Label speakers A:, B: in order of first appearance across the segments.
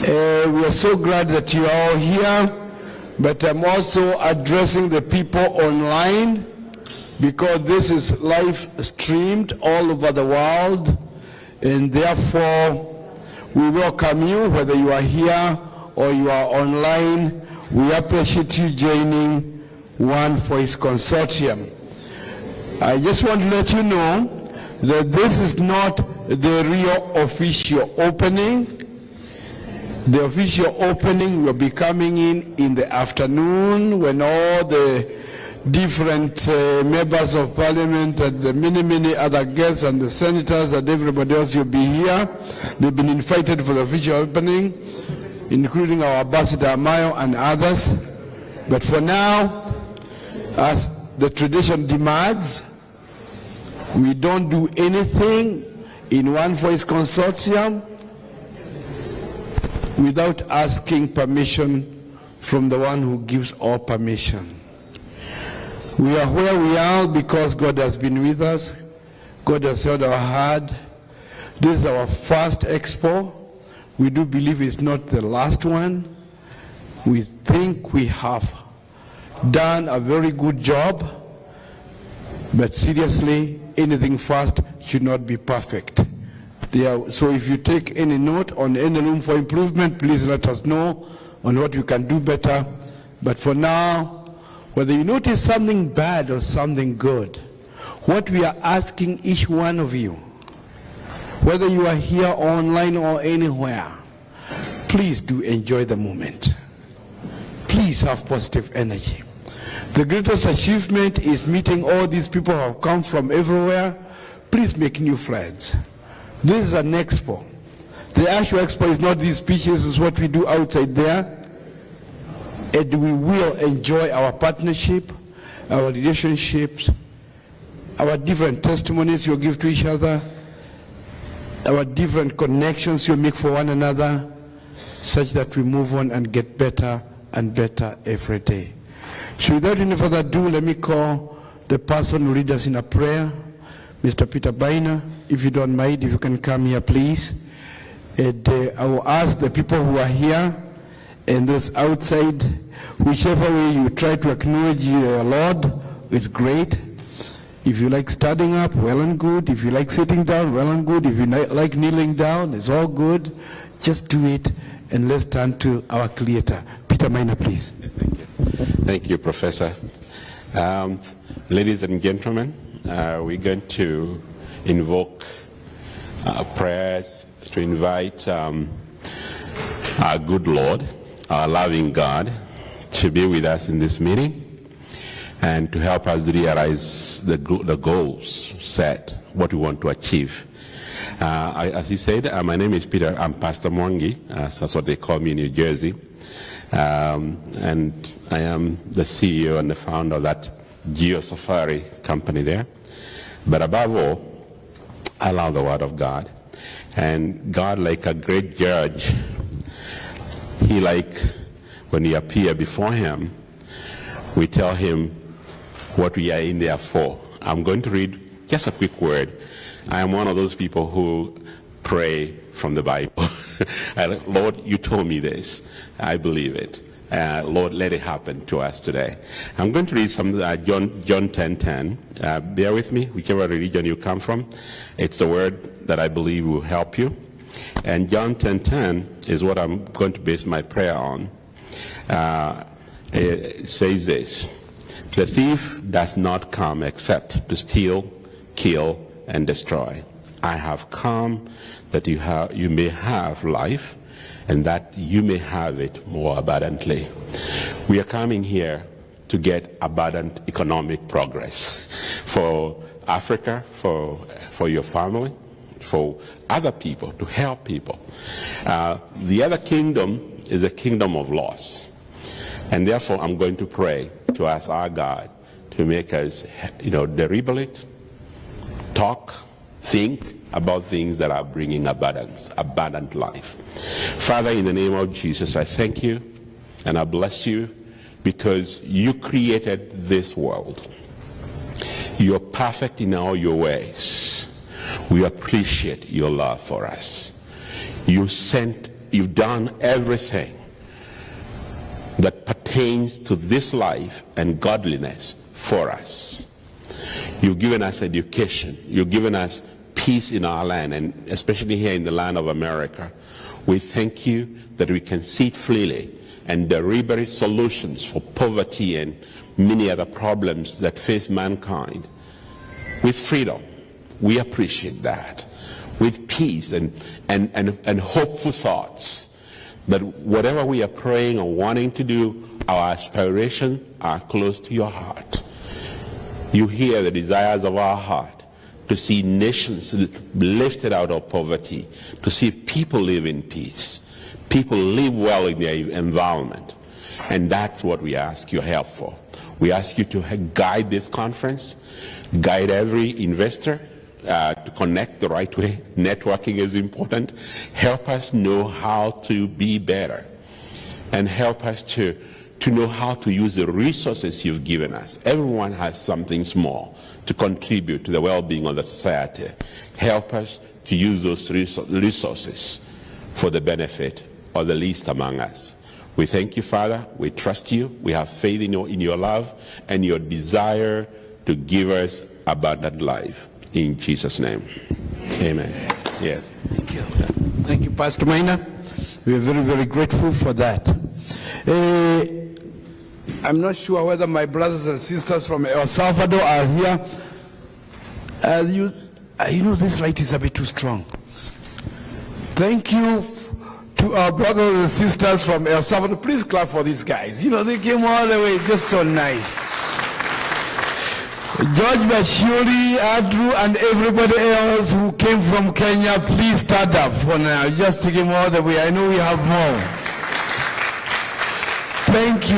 A: We are so glad that you are all here, but I'm also addressing the people online because this is live streamed all over the world, and therefore we welcome you whether you are here or you are online. We appreciate you joining One Voice Consortium. I just want to let you know that this is not the real official opening. The official opening will be coming in the afternoon when all the different members of parliament and the many other guests and the senators and everybody else will be here. They've been invited for the official opening, including our ambassador Amayo and others. But for now, as the tradition demands, we don't do anything in One Voice Consortium without asking permission from the one who gives all permission. We are where we are because God has been with us. God has held our hand. This is our first Expo. We do believe it's not the last one. We think we have done a very good job, but seriously, anything fast should not be perfect. So if you take any note on any room for improvement, please let us know on what you can do better. But for now, whether you notice something bad or something good, what we are asking each one of you, whether you are here or online or anywhere, please do enjoy the moment. Please have positive energy. The greatest achievement is meeting all these people who have come from everywhere. Please make new friends. This is an expo. The actual expo is not these speeches, it's what we do outside there. And we will enjoy our partnership, our relationships, our different testimonies you give to each other, our different connections you make for one another, such that we move on and get better and better every day. So without any further ado, let me call the person who leads us in a prayer, Mr. Peter Bainer. If you don't mind, if you can come here, please. And I will ask the people who are here and those outside, whichever way you try to acknowledge your Lord, it's great. If you like standing up, well and good. If you like sitting down, well and good. If you like kneeling down, it's all good. Just do it, and let's turn to our Creator. Peter Bainer, please.
B: Thank you. Thank you, Professor. Ladies and gentlemen, we're going to invoke prayers to invite our good Lord, our loving God, to be with us in this meeting and to help us realize the goals set, what we want to achieve. As he said, my name is Peter. I'm Pastor Mwangi. That's what they call me in New Jersey. And I am the CEO and the founder of that Geo Safari company there. But above all, I love the Word of God. And God, like a great judge, He when we appear before Him, we tell Him what we are in there for. I'm going to read just a quick word. I am one of those people who pray from the Bible. Lord, you told me this. I believe it. Lord, let it happen to us today. I'm going to read some John 10:10. Bear with me, whichever religion you come from. It's a word that I believe will help you. And John 10:10 is what I'm going to base my prayer on. It says this: the thief does not come except to steal, kill, and destroy. I have come that you may have life, and that you may have it more abundantly. We are coming here to get abundant economic progress for Africa, for your family, for other people, to help people. The other kingdom is a kingdom of loss. And therefore, I'm going to pray to ask our God to make us, deliberate, talk, think about things that are bringing abundance, abundant life. Father, in the name of Jesus, I thank you and I bless you because you created this world. You're perfect in all your ways. We appreciate your love for us. You sent you've done everything that pertains to this life and godliness for us. You've given us education. You've given us peace in our land, and especially here in the land of America. We thank you that we can sit freely and deliberate solutions for poverty and many other problems that face mankind with freedom. We appreciate that. With peace and hopeful thoughts that whatever we are praying or wanting to do, our aspirations are close to your heart. You hear the desires of our heart to see nations lifted out of poverty, to see people live in peace, people live well in their environment. And that's what we ask your help for. We ask you to guide this conference, guide every investor to connect the right way. Networking is important. Help us know how to be better, and help us to know how to use the resources you've given us. Everyone has something small to contribute to the well-being of the society. Help us to use those resources for the benefit of the least among us. We thank you, Father. We trust you. We have faith in your love and your desire to give us abundant life. In Jesus' name, amen. Yes.
A: Thank you. Thank you, Pastor Maina. We are very, very grateful for that. I'm not sure whether my brothers and sisters from El Salvador are here. You know, this light is a bit too strong. Thank you to our brothers and sisters from El Salvador. Please clap for these guys. You know, they came all the way, just so nice. George Bashiri, Andrew, and everybody else who came from Kenya, please stand up for now. Just take him all the way. I know we have more. Thank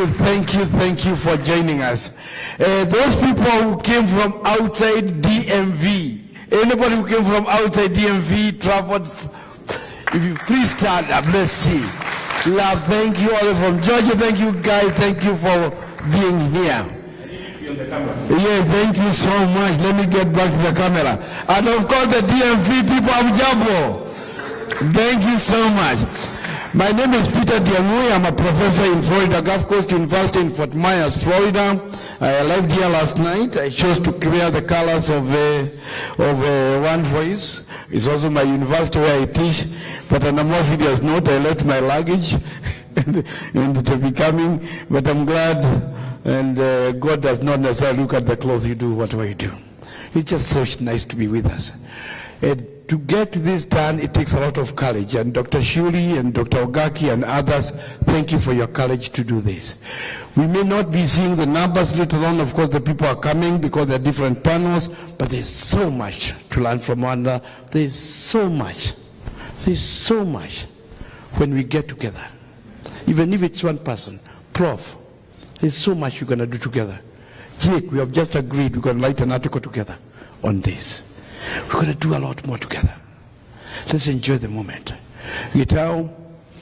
A: you for joining us. Those people who came from outside DMV, anybody who came from outside DMV, traveled, if you please stand up, let's see. Love, thank you all from Georgia. Thank you guys, thank you for being here. Yeah, thank you so much. Let me get back to the camera. And of course the DMV people of Jabo. Thank you so much. My name is Peter Diamui. I'm a professor in Florida Gulf Coast University in Fort Myers, Florida. I arrived here last night. I chose to wear the colors of One Voice. It's also my university where I teach. But on a more serious note, I left my luggage and it will be coming. But I'm glad, and God does not necessarily look at the clothes you do, whatever you do. It's just so nice to be with us. To get this done, it takes a lot of courage. And Dr. Shuli and Dr. Ogaki and others, thank you for your courage to do this. We may not be seeing the numbers later on. Of course, the people are coming because there are different panels, but there's so much to learn from one another. There's so much when we get together. Even if it's one person, Prof, there's so much we're going to do together. Jake, we have just agreed we're going to write an article together on this. We're going to do a lot more together. Let's enjoy the moment. Gitao,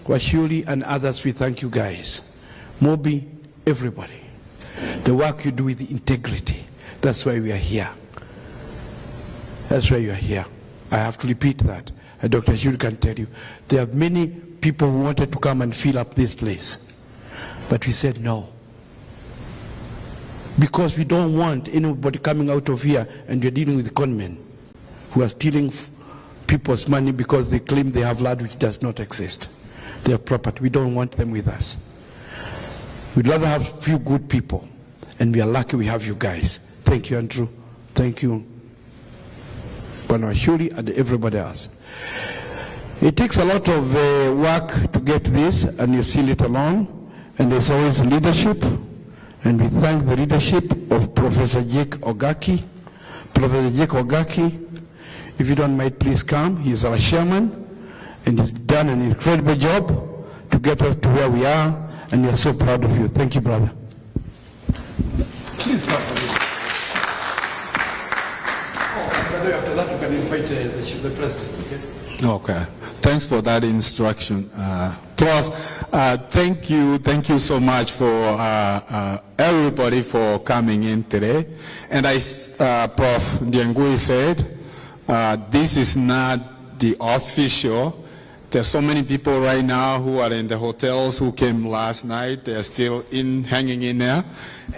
A: Washuli, and others, we thank you guys. Mobi, everybody. The work you do with integrity. That's why we are here. That's why you are here. I have to repeat that. And Dr. Shuli can tell you, there are many people who wanted to come and fill up this place. But we said no. Because we don't want anybody coming out of here and you're dealing with conmen who are stealing people's money because they claim they have land which does not exist. They are property. We don't want them with us. We'd rather have a few good people, and we are lucky we have you guys. Thank you, Andrew. Thank you, Shuli, and everybody else. It takes a lot of work to get this, and you see it along, and there's always leadership, and we thank the leadership of Professor Jake Ogaki. Professor Jake Ogaki, if you don't mind, please come. He's our chairman, and he's done an incredible job to get us to where we are, and we are so proud of you. Thank you, brother. Please come. After that, you can invite the president.
C: Okay. Thanks for that instruction. Prof, thank you so much for everybody for coming in today. And as Prof. Diangui said, this is not the official There's so many people right now who are in the hotels who came last night. They're still hanging in there.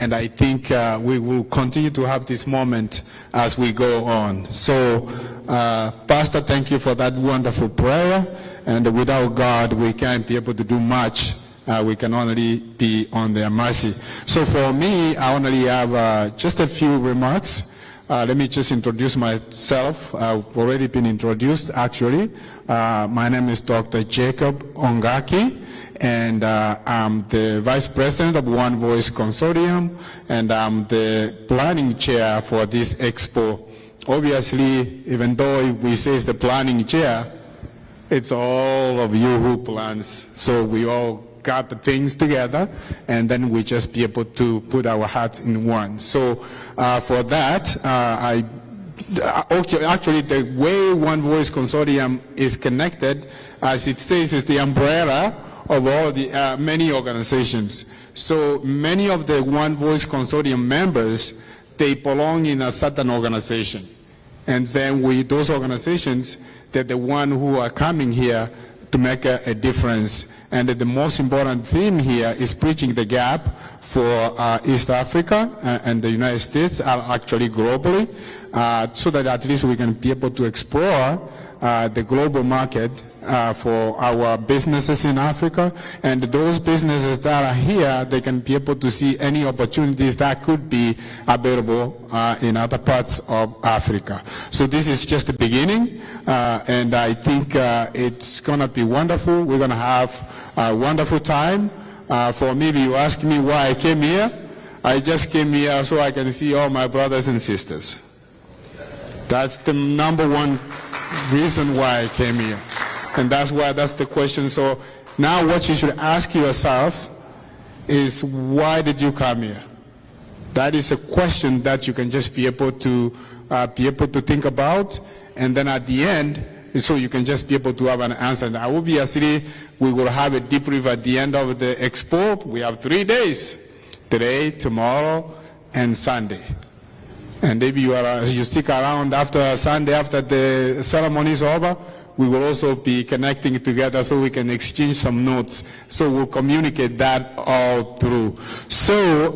C: And I think we will continue to have this moment as we go on. So, Pastor, thank you for that wonderful prayer. And without God, we can't be able to do much. We can only be on their mercy. So for me, I only have just a few remarks. Let me just introduce myself. I've already been introduced, actually. My name is Dr. Jacob Ongaki, and I'm the Vice President of One Voice Consortium, and I'm the planning chair for this Expo. Obviously, even though we say it's the planning chair, it's all of you who plans. So we all got the things together, and then we just be able to put our hearts in one. So for that, actually the way One Voice Consortium is connected, as it says, is the umbrella of all the many organizations. So many of the One Voice Consortium members, they belong in a certain organization. And then those organizations, they're the one who are coming here to make a difference. And the most important theme here is bridging the gap for East Africa and the United States, actually globally, so that at least we can be able to explore the global market for our businesses in Africa. And those businesses that are here, they can be able to see any opportunities that could be available in other parts of Africa. So this is just the beginning, and I think it's going to be wonderful. We're going to have a wonderful time. For me, if you ask me why I came here, I just came here so I can see all my brothers and sisters. That's the number one reason why I came here. And that's the question. So now what you should ask yourself is, why did you come here? That is a question that you can just be able to think about, and then at the end, so you can just be able to have an answer. And obviously, we will have a debrief at the end of the Expo. We have 3 days: today, tomorrow, and Sunday. And if you stick around after Sunday, after the ceremony is over, we will also be connecting together so we can exchange some notes. So we'll communicate that all through. So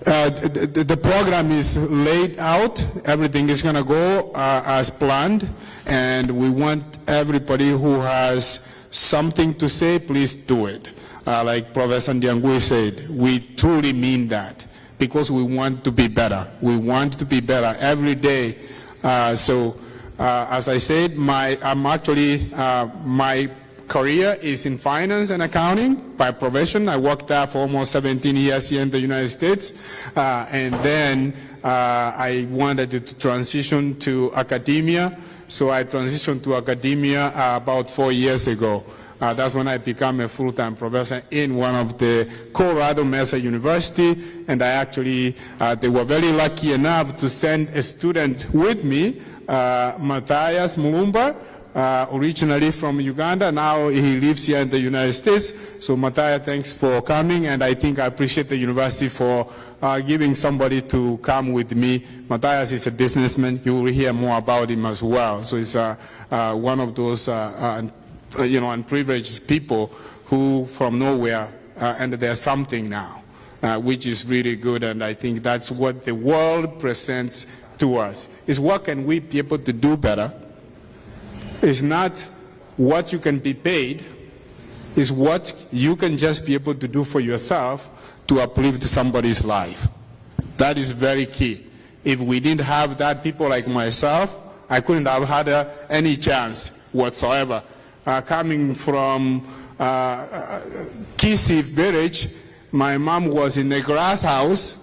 C: the program is laid out. Everything is going to go as planned. And we want everybody who has something to say, please do it. Like Professor Ndiangui said, we truly mean that, because we want to be better. We want to be better every day. As I said, my career is in finance and accounting by profession. I worked there for almost 17 years here in the United States. And then I wanted to transition to academia. So I transitioned to academia about 4 years ago. That's when I became a full-time professor in one of the Colorado Mesa University. And I actually, they were very lucky enough to send a student with me, Matthias Mulumba, originally from Uganda. Now he lives here in the United States. So Matthias, thanks for coming, and I think I appreciate the university for giving somebody to come with me. Matthias is a businessman. You will hear more about him as well. So he's one of those unprivileged people who from nowhere, and there's something now, which is really good, and I think that's what the world presents to us, is what can we be able to do better. It's not what you can be paid, it's what you can just be able to do for yourself to uplift somebody's life. That is very key. If we didn't have that, people like myself, I couldn't have had any chance whatsoever. Coming from Kisi village, my mom was in a grass house,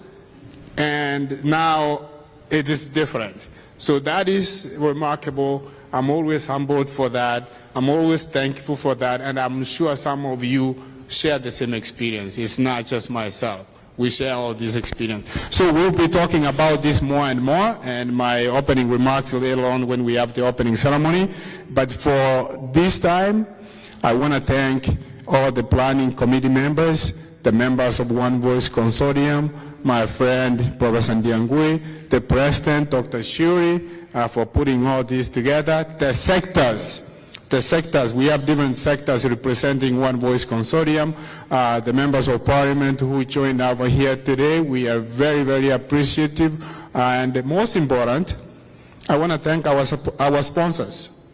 C: and now it is different. So that is remarkable. I'm always humbled for that. I'm always thankful for that, and I'm sure some of you share the same experience. It's not just myself. We share all this experience. So we'll be talking about this more and more, and my opening remarks later on when we have the opening ceremony. But for this time, I want to thank all the planning committee members, the members of One Voice Consortium, my friend Professor Ndiangui, the president, Dr. Shuri, for putting all this together, the sectors, the sectors. We have different sectors representing One Voice Consortium. The members of parliament who joined over here today, we are very, very appreciative. And the most important, I want to thank our sponsors.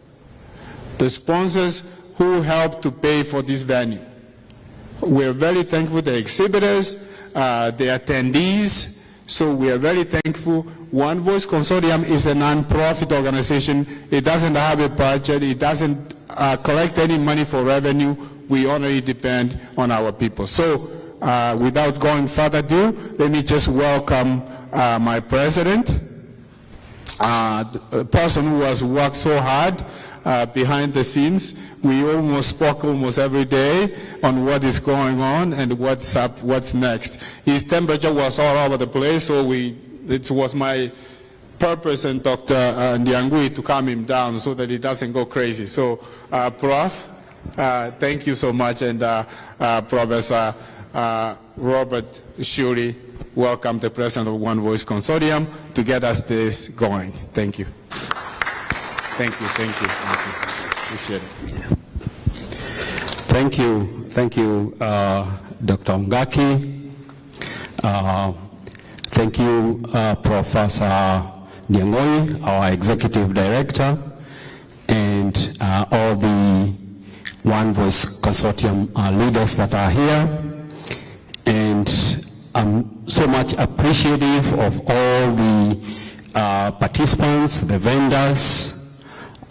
C: The sponsors who helped to pay for this venue. We're very thankful to the exhibitors, the attendees. So we are very thankful. One Voice Consortium is a non-profit organization. It doesn't have a budget. It doesn't collect any money for revenue. We only depend on our people. So without going further ado, let me just welcome my president, a person who has worked so hard behind the scenes. We almost spoke almost every day on what is going on and what's up, what's next. His temperature was all over the place, so it was my purpose and Dr. Ndiangui to calm him down so that he doesn't go crazy. So, Prof, thank you so much, and Professor Robert Shuri, welcome the president of One Voice Consortium to get us this going. Thank you. Thank you, thank you, thank you. Appreciate it.
D: Thank you, Dr. Ngaki. Thank you, Professor Ndiangui, our executive director, and all the One Voice Consortium leaders that are here. And I'm so much appreciative of all the participants, the vendors,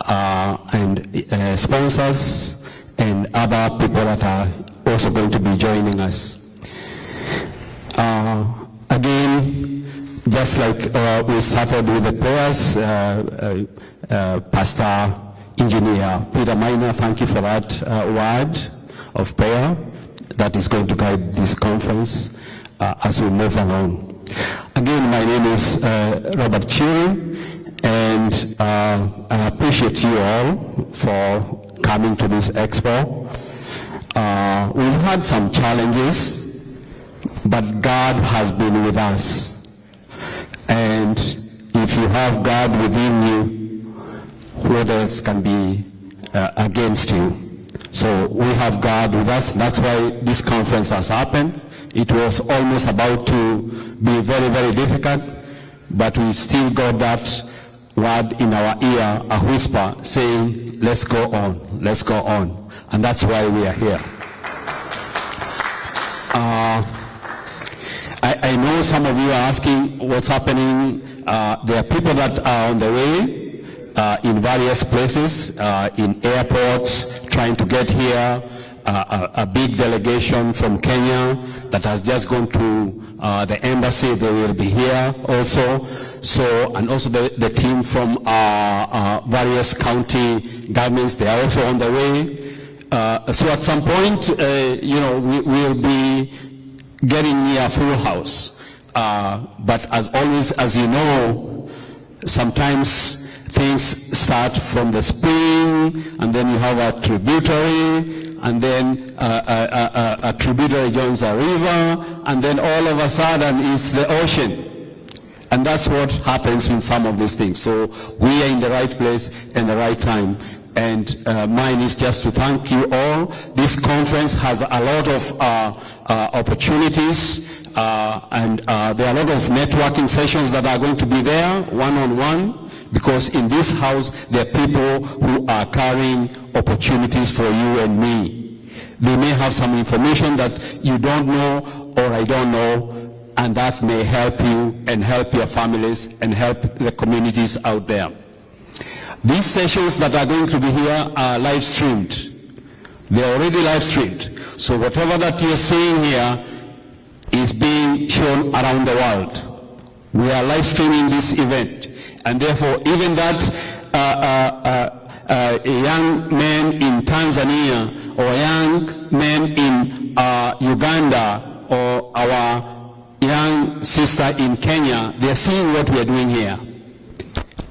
D: and sponsors, and other people that are also going to be joining us. Again, just like we started with the prayers, Pastor Engineer Peter Minor, thank you for that word of prayer that is going to guide this conference as we move along. Again, my name is Robert Chiri, and I appreciate you all for coming to this expo. We've had some challenges, but God has been with us. And if you have God within you, what else can be against you? So we have God with us. That's why this conference has happened. It was almost about to be very, very difficult, but we still got that word in our ear, a whisper saying, let's go on, let's go on. And that's why we are here. I know some of you are asking what's happening. There are people that are on the way in various places, in airports, trying to get here. A big delegation from Kenya that has just gone to the embassy. They will be here also. So, and also the team from various county governments, they are also on the way. So at some point, we will be getting near a full house. But as always, as you know, sometimes things start from the spring, and then you have a tributary, and then a tributary joins a river, and then all of a sudden it's the ocean. And that's what happens with some of these things. So we are in the right place and the right time. And mine is just to thank you all. This conference has a lot of opportunities, and there are a lot of networking sessions that are going to be there, one-on-one, because in this house there are people who are carrying opportunities for you and me. They may have some information that you don't know or I don't know, and that may help you and help your families and help the communities out there. These sessions that are going to be here are live streamed. They're already live streamed. So whatever that you're seeing here is being shown around the world. We are live streaming this event. And therefore, even that a young man in Tanzania or a young man in Uganda or our young sister in Kenya, they're seeing what we are doing here.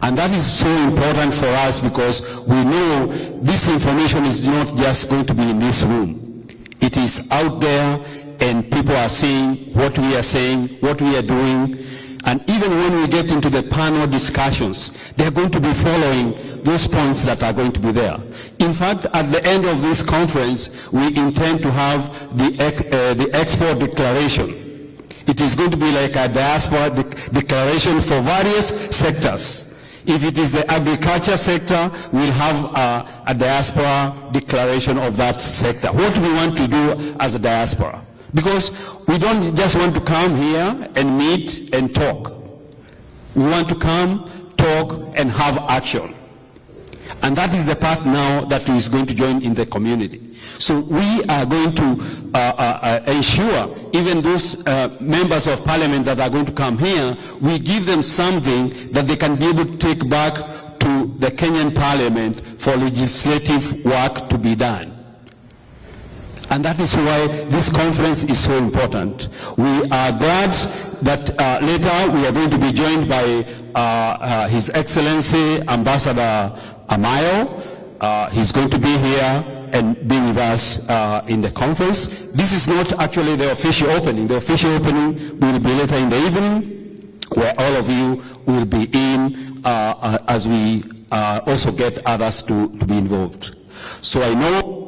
D: And that is so important for us because we know this information is not just going to be in this room. It is out there and people are seeing what we are saying, what we are doing. And even when we get into the panel discussions, they're going to be following those points that are going to be there. In fact, at the end of this conference, we intend to have the Expo declaration. It is going to be like a diaspora declaration for various sectors. If it is the agriculture sector, we'll have a diaspora declaration of that sector. What we want to do as a diaspora. Because we don't just want to come here and meet and talk. We want to come, talk, and have action. And that is the part now that is going to join in the community. So we are going to ensure even those members of parliament that are going to come here, we give them something that they can be able to take back to the Kenyan parliament for legislative work to be done. And that is why this conference is so important. We are glad that later we are going to be joined by His Excellency Ambassador Amayo. He's going to be here and be with us in the conference. This is not actually the official opening. The official opening will be later in the evening, where all of you will be in as we also get others to be involved. So I know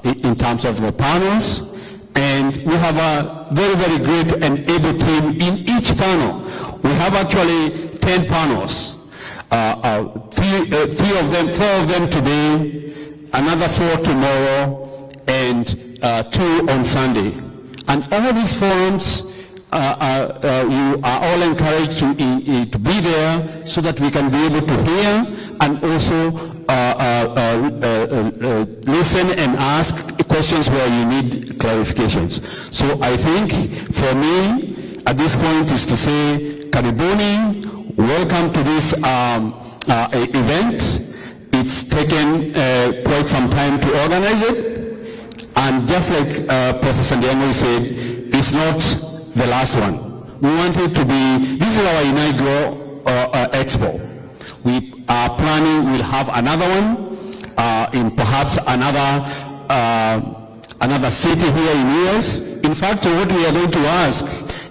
D: in terms of the panels, and we have a very, very great and able team in each panel. We have actually 10 panels, four of them today, another 4 tomorrow, and 2 on Sunday. And all of these forums, you are all encouraged to be there so that we can be able to hear and also listen and ask questions where you need clarifications. So I think for me at this point is to say, Karibuni, welcome to this event. It's taken quite some time to organize it, and just like Professor Ndiango said, it's not the last one. We want it to be, this is our inaugural Expo. We are planning, we'll have another one in perhaps another city here in US. In fact, what we are going to ask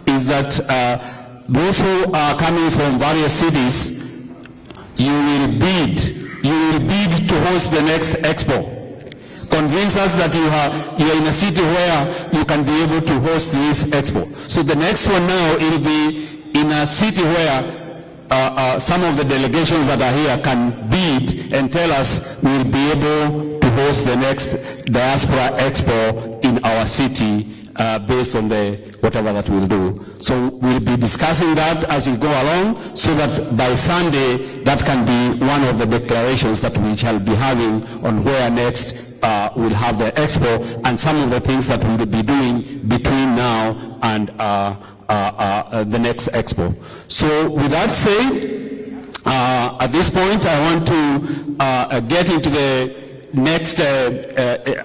D: is that those who are coming from various cities, you will bid to host the next Expo. Convince us that you are in a city where you can be able to host this Expo. So the next one now, it will be in a city where some of the delegations that are here can bid and tell us we'll be able to host the next Diaspora Expo in our city based on the whatever that we'll do. So we'll be discussing that as we go along, so that by Sunday that can be one of the declarations that we shall be having on where next we'll have the Expo and some of the things that we'll be doing between now and the next Expo. So with that said, at this point I want to get into the next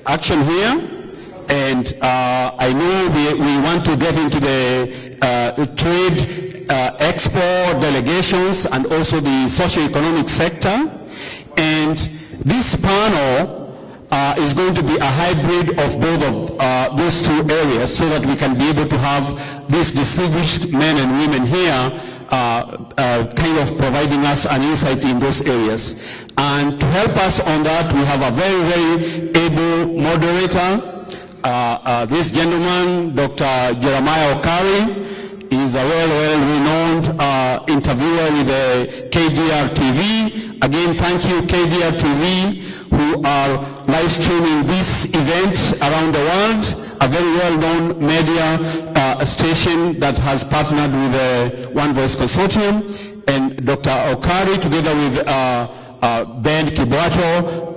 D: action here. And I know we want to get into the trade expo delegations and also the socio-economic sector. And this panel is going to be a hybrid of both of those two areas, so that we can be able to have these distinguished men and women here kind of providing us an insight in those areas. And to help us on that, we have a very, very able moderator. This gentleman, Dr. Jeremiah Okari, is a well-renowned interviewer with the KDR TV. Again, thank you, KDR TV, who are live streaming this event around the world. A very well-known media station that has partnered with the One Voice Consortium. And Dr. Okari, together with Ben Kibwato,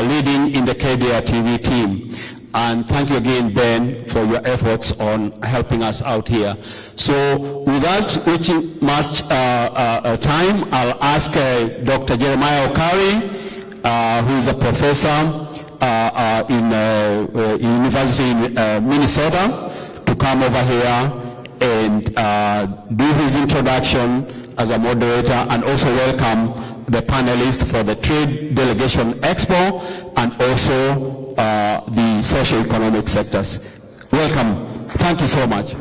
D: leading in the KDR TV team. And thank you again, Ben, for your efforts on helping us out here. So without wasting much time, I'll ask Dr. Jeremiah Okari, who is a professor in University in Minnesota, to come over here and do his introduction as a moderator, and also welcome the panelists for the Trade Delegation Expo and also the socio-economic sectors. Welcome. Thank you so much.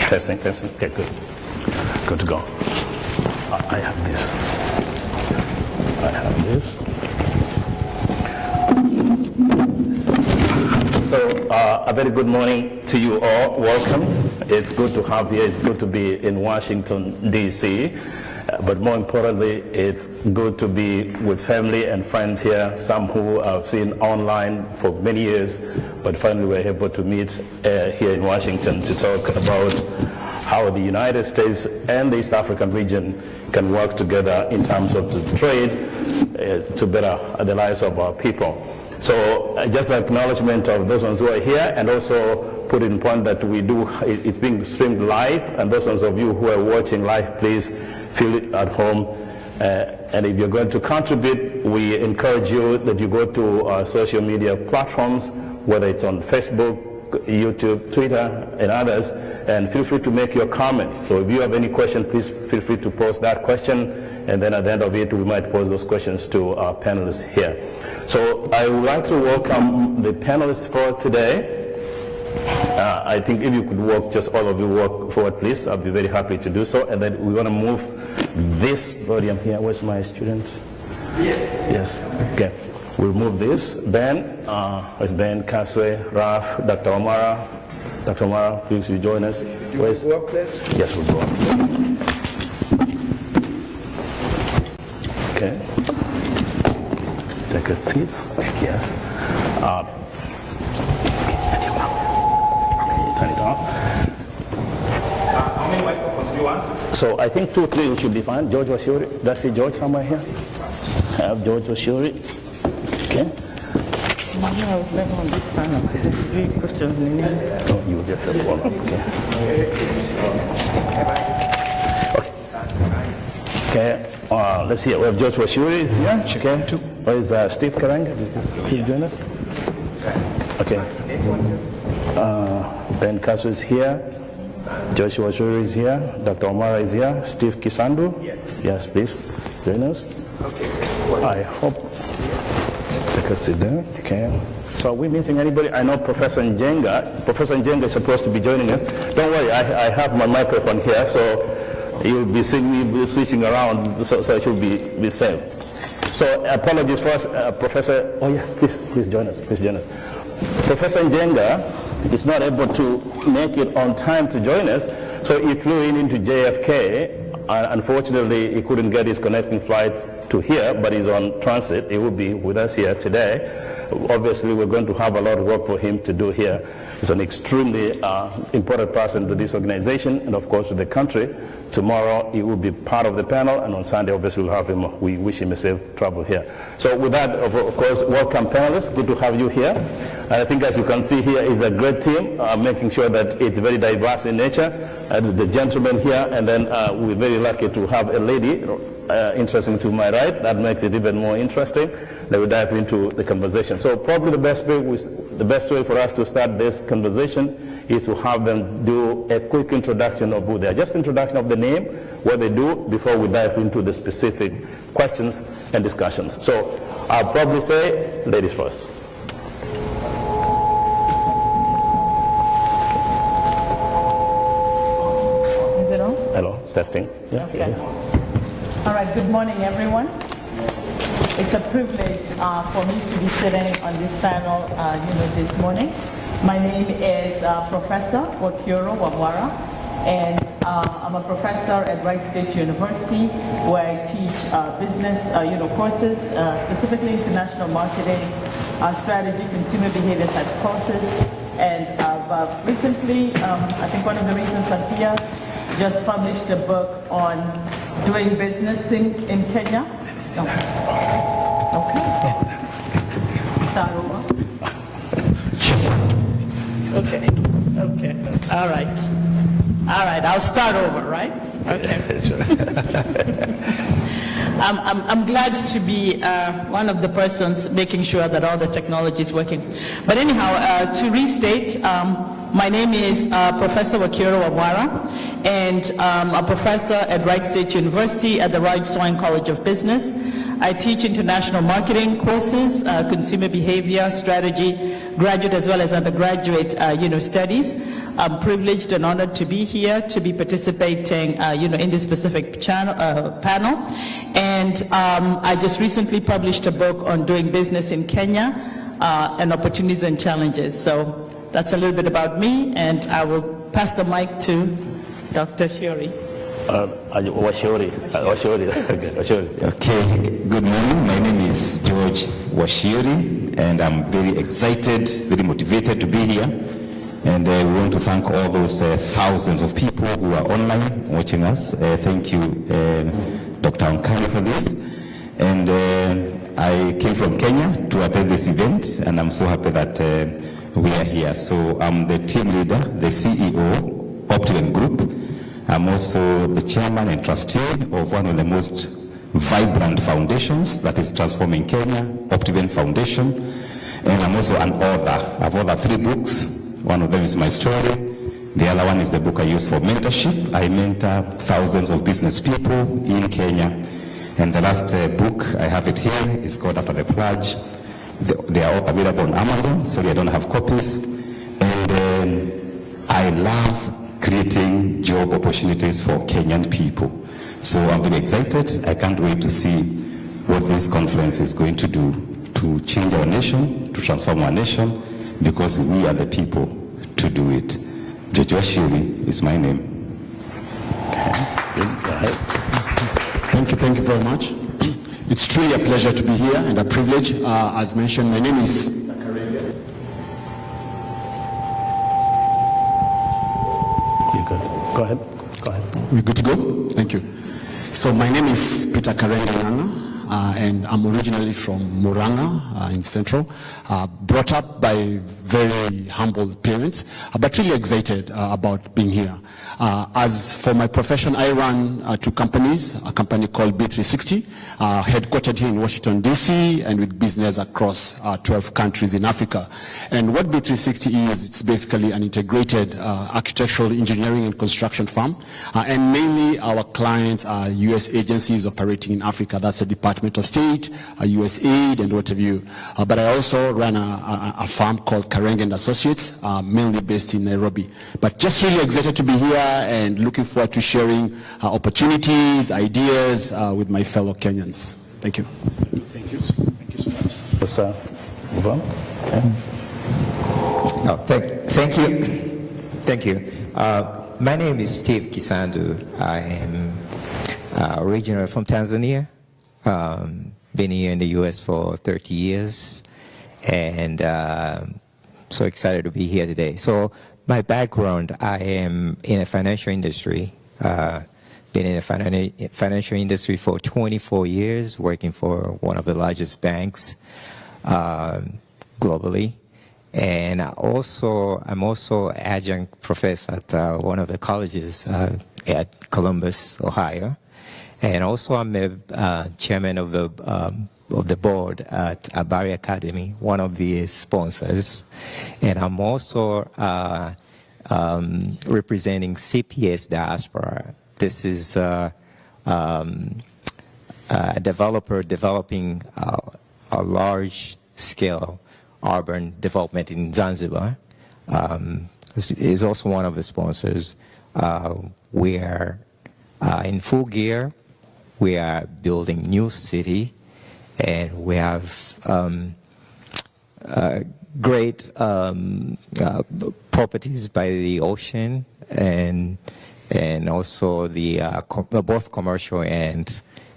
E: Testing. Okay, good. Good to go. I have this. So, a very good morning to you all. Welcome. It's good to have you. It's good to be in Washington, D.C. But more importantly, it's good to be with family and friends here, some who I've seen online for many years, but finally we're able to meet here in Washington to talk about how the United States and the East African region can work together in terms of the trade to better the lives of our people. So just an acknowledgement of those ones who are here, and also put in point that we do, it's being streamed live, and those ones of you who are watching live, please feel it at home. And if you're going to contribute, we encourage you that you go to our social media platforms, whether it's on Facebook, YouTube, Twitter, and others, and feel free to make your comments. So if you have any question, please feel free to post that question, and then at the end of it, we might pose those questions to our panelists here. So I would like to welcome the panelists for today. I think if you could walk, just all of you walk forward, please. I'll be very happy to do so. And then we want to move this podium here. Where's my student? Yes. Okay. We'll move this. Ben, where's Ben, Kaswe, Raf, Dr. Omara. Dr. Omara, please you join us. Where's?
A: Go up there?
E: Yes, we'll go up. Okay. Take a seat. Yes. Turn it off.
F: How many microphones do you want?
E: So I think 2, 3 should be fine. George Washuri. Did I see George somewhere here? Have George Washuri. Okay.
G: I was never on this panel. Three questions in English.
E: Oh, you just have one. Okay. Let's see. We have George Washuri is here. Okay. Where is Steve Karanga? Can you join us? Okay. Ben Kasu is here. George Washuri is here. Dr. Omara is here. Steve Kisandu?
F: Yes.
E: Yes, please. Join us.
F: Okay.
E: I hope. Take a seat there. Okay. So are we missing anybody? I know Professor Njenga. Professor Njenga is supposed to be joining us. Don't worry, I have my microphone here, so you'll be seeing me switching around, so it should be safe. So apologies first, Professor. Oh yes, please join us. Please join us. Professor Njenga is not able to make it on time to join us, so he flew into JFK. Unfortunately, he couldn't get his connecting flight to here, but he's on transit. He will be with us here today. Obviously, we're going to have a lot of work for him to do here. He's an extremely important person to this organization and, of course, to the country. Tomorrow, he will be part of the panel, and on Sunday, obviously, we'll have him. We wish him a safe travel here. So with that, of course, welcome, panelists. Good to have you here. And I think, as you can see here, is a great team, making sure that it's very diverse in nature. The gentleman here, and then we're very lucky to have a lady interesting to my right. That makes it even more interesting. Then we dive into the conversation. So probably the best way for us to start this conversation is to have them do a quick introduction of who they are. Just introduction of the name, what they do, before we dive into the specific questions and discussions. So I'll probably say ladies first.
G: Is it on?
E: Hello, testing. Yeah.
G: Okay.
E: Yes.
G: All right, good morning, everyone. It's a privilege for me to be sitting on this panel this morning. My name is Professor Okioro Wabwara, and I'm a professor at Wright State University, where I teach business courses, specifically international marketing, strategy, consumer behavior type courses. And recently, I think one of the reasons I'm here, just published a book on doing business in Kenya. So, okay. Start over. Okay. All right. I'll start over, right? Okay. I'm glad to be one of the persons making sure that all the technology is working. But anyhow, to restate, my name is Professor Okioro Wabwara, and I'm a professor at Wright State University at the Wright Soin College of Business. I teach international marketing courses, consumer behavior, strategy, graduate as well as undergraduate, studies. I'm privileged and honored to be here, to be participating, in this specific panel. And I just recently published a book on doing business in Kenya and opportunities and challenges. So that's a little bit about me, and I will pass the mic to Dr. Shiori.
E: Washori.
H: Okay, good morning. My name is George Washiri, and I'm very excited, very motivated to be here. And we want to thank all those thousands of people who are online watching us. Thank you, Dr. Onkani, for this. And I came from Kenya to attend this event, and I'm so happy that we are here. So I'm the team leader, the CEO, Optimum Group. I'm also the chairman and trustee of one of the most vibrant foundations that is transforming Kenya, Optimum Foundation. And I'm also an author. I've authored 3 books. One of them is my story. The other one is the book I use for mentorship. I mentor thousands of business people in Kenya. And the last book, I have it here, is called After the Pledge. They are all available on Amazon. Sorry, I don't have copies. And I love creating job opportunities for Kenyan people. So I'm very excited. I can't wait to see what this conference is going to do to change our nation, to transform our nation, because we are the people to do it. Joshua Shiri is my name.
D: Thank you very much. It's truly a pleasure to be here and a privilege. As mentioned, my name is
E: Go ahead.
D: We're good to go? Thank you. So my name is Peter Karenge Ng'ang'a, and I'm originally from Murang'a in Central. Brought up by very humble parents, but really excited about being here. As for my profession, I run 2 companies, a company called B360, headquartered here in Washington, D.C., and with business across 12 countries in Africa. And what B360 is, it's basically an integrated architectural engineering and construction firm. And mainly our clients are U.S. agencies operating in Africa. That's the Department of State, USAID, and what have you. But I also run a firm called Karenge and Associates, mainly based in Nairobi. But just really excited to be here and looking forward to sharing opportunities, ideas with my fellow Kenyans. Thank you.
E: Thank you so much. Yes, sir. Move on.
I: Thank you. Thank you. My name is Steve Kisandu. I am originally from Tanzania. Been here in the U.S. for 30 years. And so excited to be here today. So my background, I am in a financial industry. Been in the financial industry for 24 years, working for one of the largest banks globally. And I'm also adjunct professor at one of the colleges at Columbus, Ohio. And also I'm the chairman of the board at Abari Academy, one of the sponsors. And I'm also representing CPS Diaspora. This is a developer developing a large-scale urban development in Zanzibar. Is also one of the sponsors. We are in full gear. We are building new city, and we have great properties by the ocean, and also the both commercial and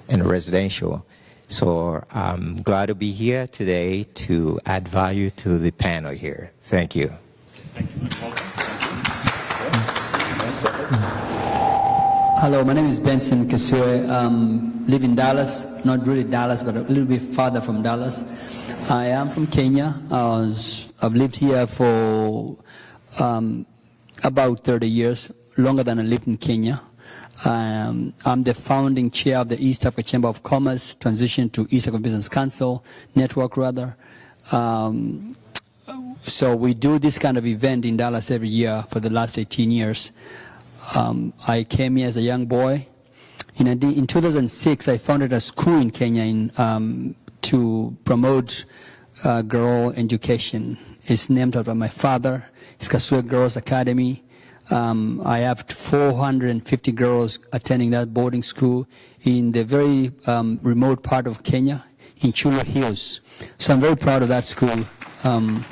I: residential. So I'm glad to be here today to add value to the panel here. Thank you.
E: Thank you.
J: Hello, my name is Benson Kesue. Live in Dallas, not really Dallas, but a little bit farther from Dallas. I am from Kenya. I've lived here for about 30 years, longer than I lived in Kenya. I'm the founding chair of the East Africa Chamber of Commerce, transitioned to East Africa Business Council, network rather. So we do this kind of event in Dallas every year for the last 18 years. I came here as a young boy In 2006, I founded a school in Kenya to promote girl education. It's named after my father. It's Kasue Girls Academy. I have 450 girls attending that boarding school in the very remote part of Kenya, in Chulo Hills. So I'm very proud of that school. And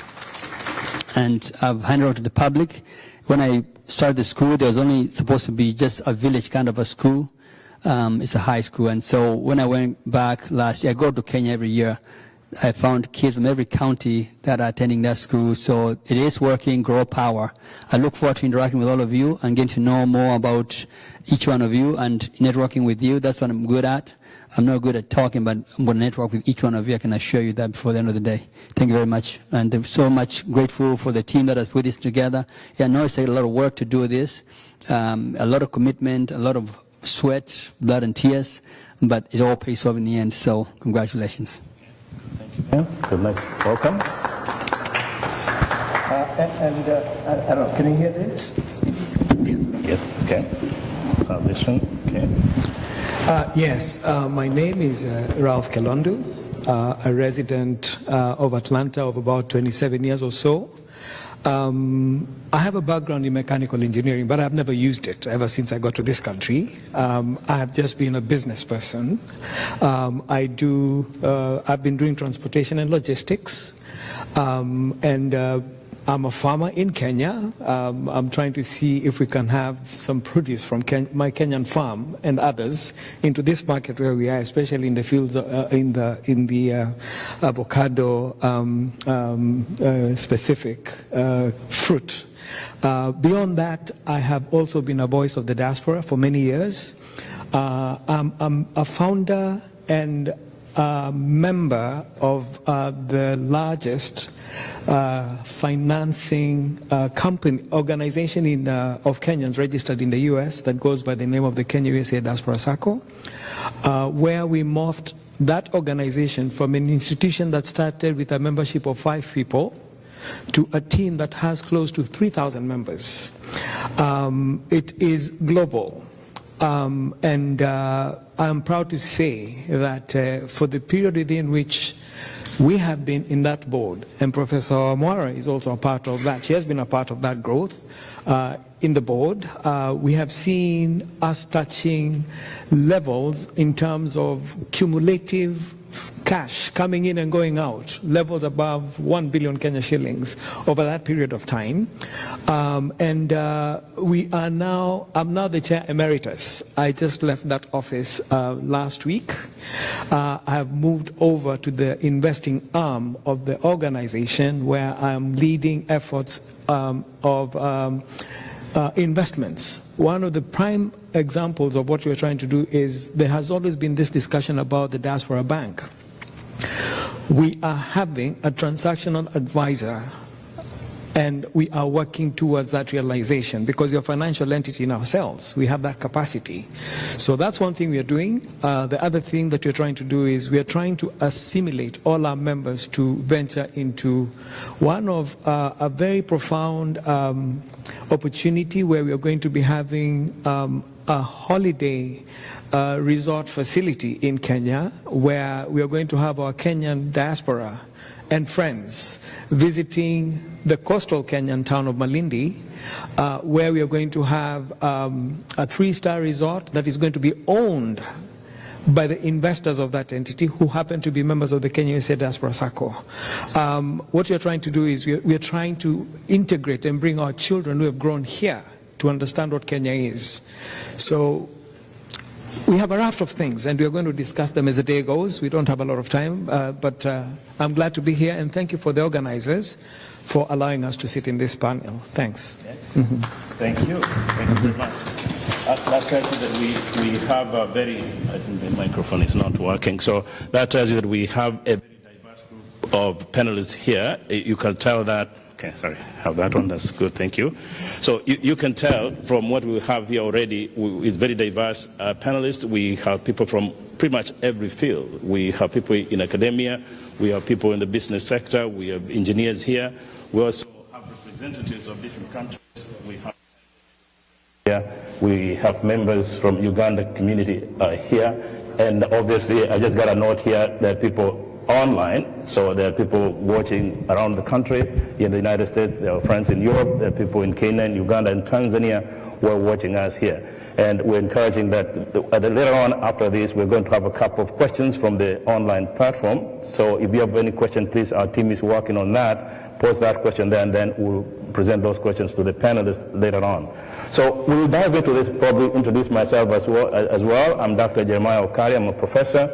J: I've handed over to the public. When I started the school, there was only supposed to be just a village kind of a school. It's a high school. And so when I went back last year, I go to Kenya every year. I found kids from every county that are attending that school. So it is working, grow power. I look forward to interacting with all of you and getting to know more about each one of you and networking with you. That's what I'm good at. I'm not good at talking, but I'm going to network with each one of you. I can assure you that before the end of the day. Thank you very much. And I'm so much grateful for the team that has put this together. Yeah, I know it's a lot of work to do this, a lot of commitment, a lot of sweat, blood, and tears, but it all pays off in the end. So congratulations.
E: Good night. Welcome.
K: I don't know, can you hear this?
E: Yes, okay. So this one, okay.
K: Yes, my name is Ralph Kalondu, a resident of Atlanta of about 27 years or so. I have a background in mechanical engineering, but I've never used it ever since I got to this country. I have just been a business person. I've been doing transportation and logistics, and I'm a farmer in Kenya. I'm trying to see if we can have some produce from my Kenyan farm and others into this market where we are, especially in the fields in the avocado specific fruit. Beyond that, I have also been a voice of the diaspora for many years. I'm a founder and a member of the largest financing organization of Kenyans registered in the U.S. that goes by the name of the Kenya USA Diaspora Circle, where we morphed that organization from an institution that started with a membership of 5 people to a team that has close to 3,000 members. It is global. And I'm proud to say that for the period within which we have been in that board, and Professor Mwara is also a part of that. She has been a part of that growth in the board. We have seen us touching levels in terms of cumulative cash coming in and going out, levels above 1 billion Kenya shillings over that period of time. We are now, I'm now the chair emeritus. I just left that office last week. I have moved over to the investing arm of the organization where I'm leading efforts of investments. One of the prime examples of what we're trying to do is there has always been this discussion about the Diaspora Bank. We are having a transactional advisor, and we are working towards that realization because we're a financial entity in ourselves. We have that capacity. So that's one thing we are doing. The other thing that we're trying to do is we are trying to assimilate all our members to venture into one of a very profound opportunity where we are going to be having a holiday resort facility in Kenya where we are going to have our Kenyan diaspora and friends visiting the coastal Kenyan town of Malindi, where we are going to have a 3-star resort that is going to be owned by the investors of that entity who happen to be members of the Kenya USA Diaspora Circle. What we are trying to do is we are trying to integrate and bring our children who have grown here to understand what Kenya is. So we have a raft of things, and we are going to discuss them as the day goes. We don't have a lot of time, but I'm glad to be here, and thank you for the organizers for allowing us to sit in this panel. Thanks.
E: Okay. Thank you. Thank you very much. That tells you that we have a very, I think the microphone is not working, so that tells you that we have a very diverse group of panelists here. You can tell that. Okay, sorry, have that one, that's good, thank you. So you can tell from what we have here already, it's very diverse panelists. We have people from pretty much every field. We have people in academia, we have people in the business sector, we have engineers here. We also have representatives of different countries. We have We have members from Uganda community here, and obviously I just got a note here that people online, so there are people watching around the country, in the United States, there are friends in Europe, there are people in Kenya, Uganda, and Tanzania who are watching us here. And we're encouraging that later on after this, we're going to have a couple of questions from the online platform. So if you have any question, please, our team is working on that. Post that question there, and then we'll present those questions to the panelists later on. So we'll dive into this, probably introduce myself as well. I'm Dr. Jeremiah Okari. I'm a professor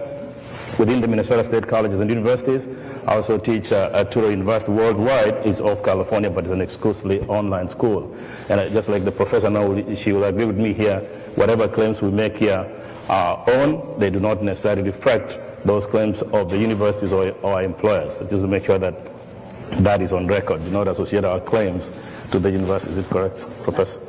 E: within the Minnesota State Colleges and Universities. I also teach at Touro University worldwide. It's off California, but it's an exclusively online school. And just like the professor now, she will agree with me here, whatever claims we make here are own, they do not necessarily reflect those claims of the universities or our employers. Just to make sure that that is on record. Do not associate our claims to the university. Is it correct, Professor?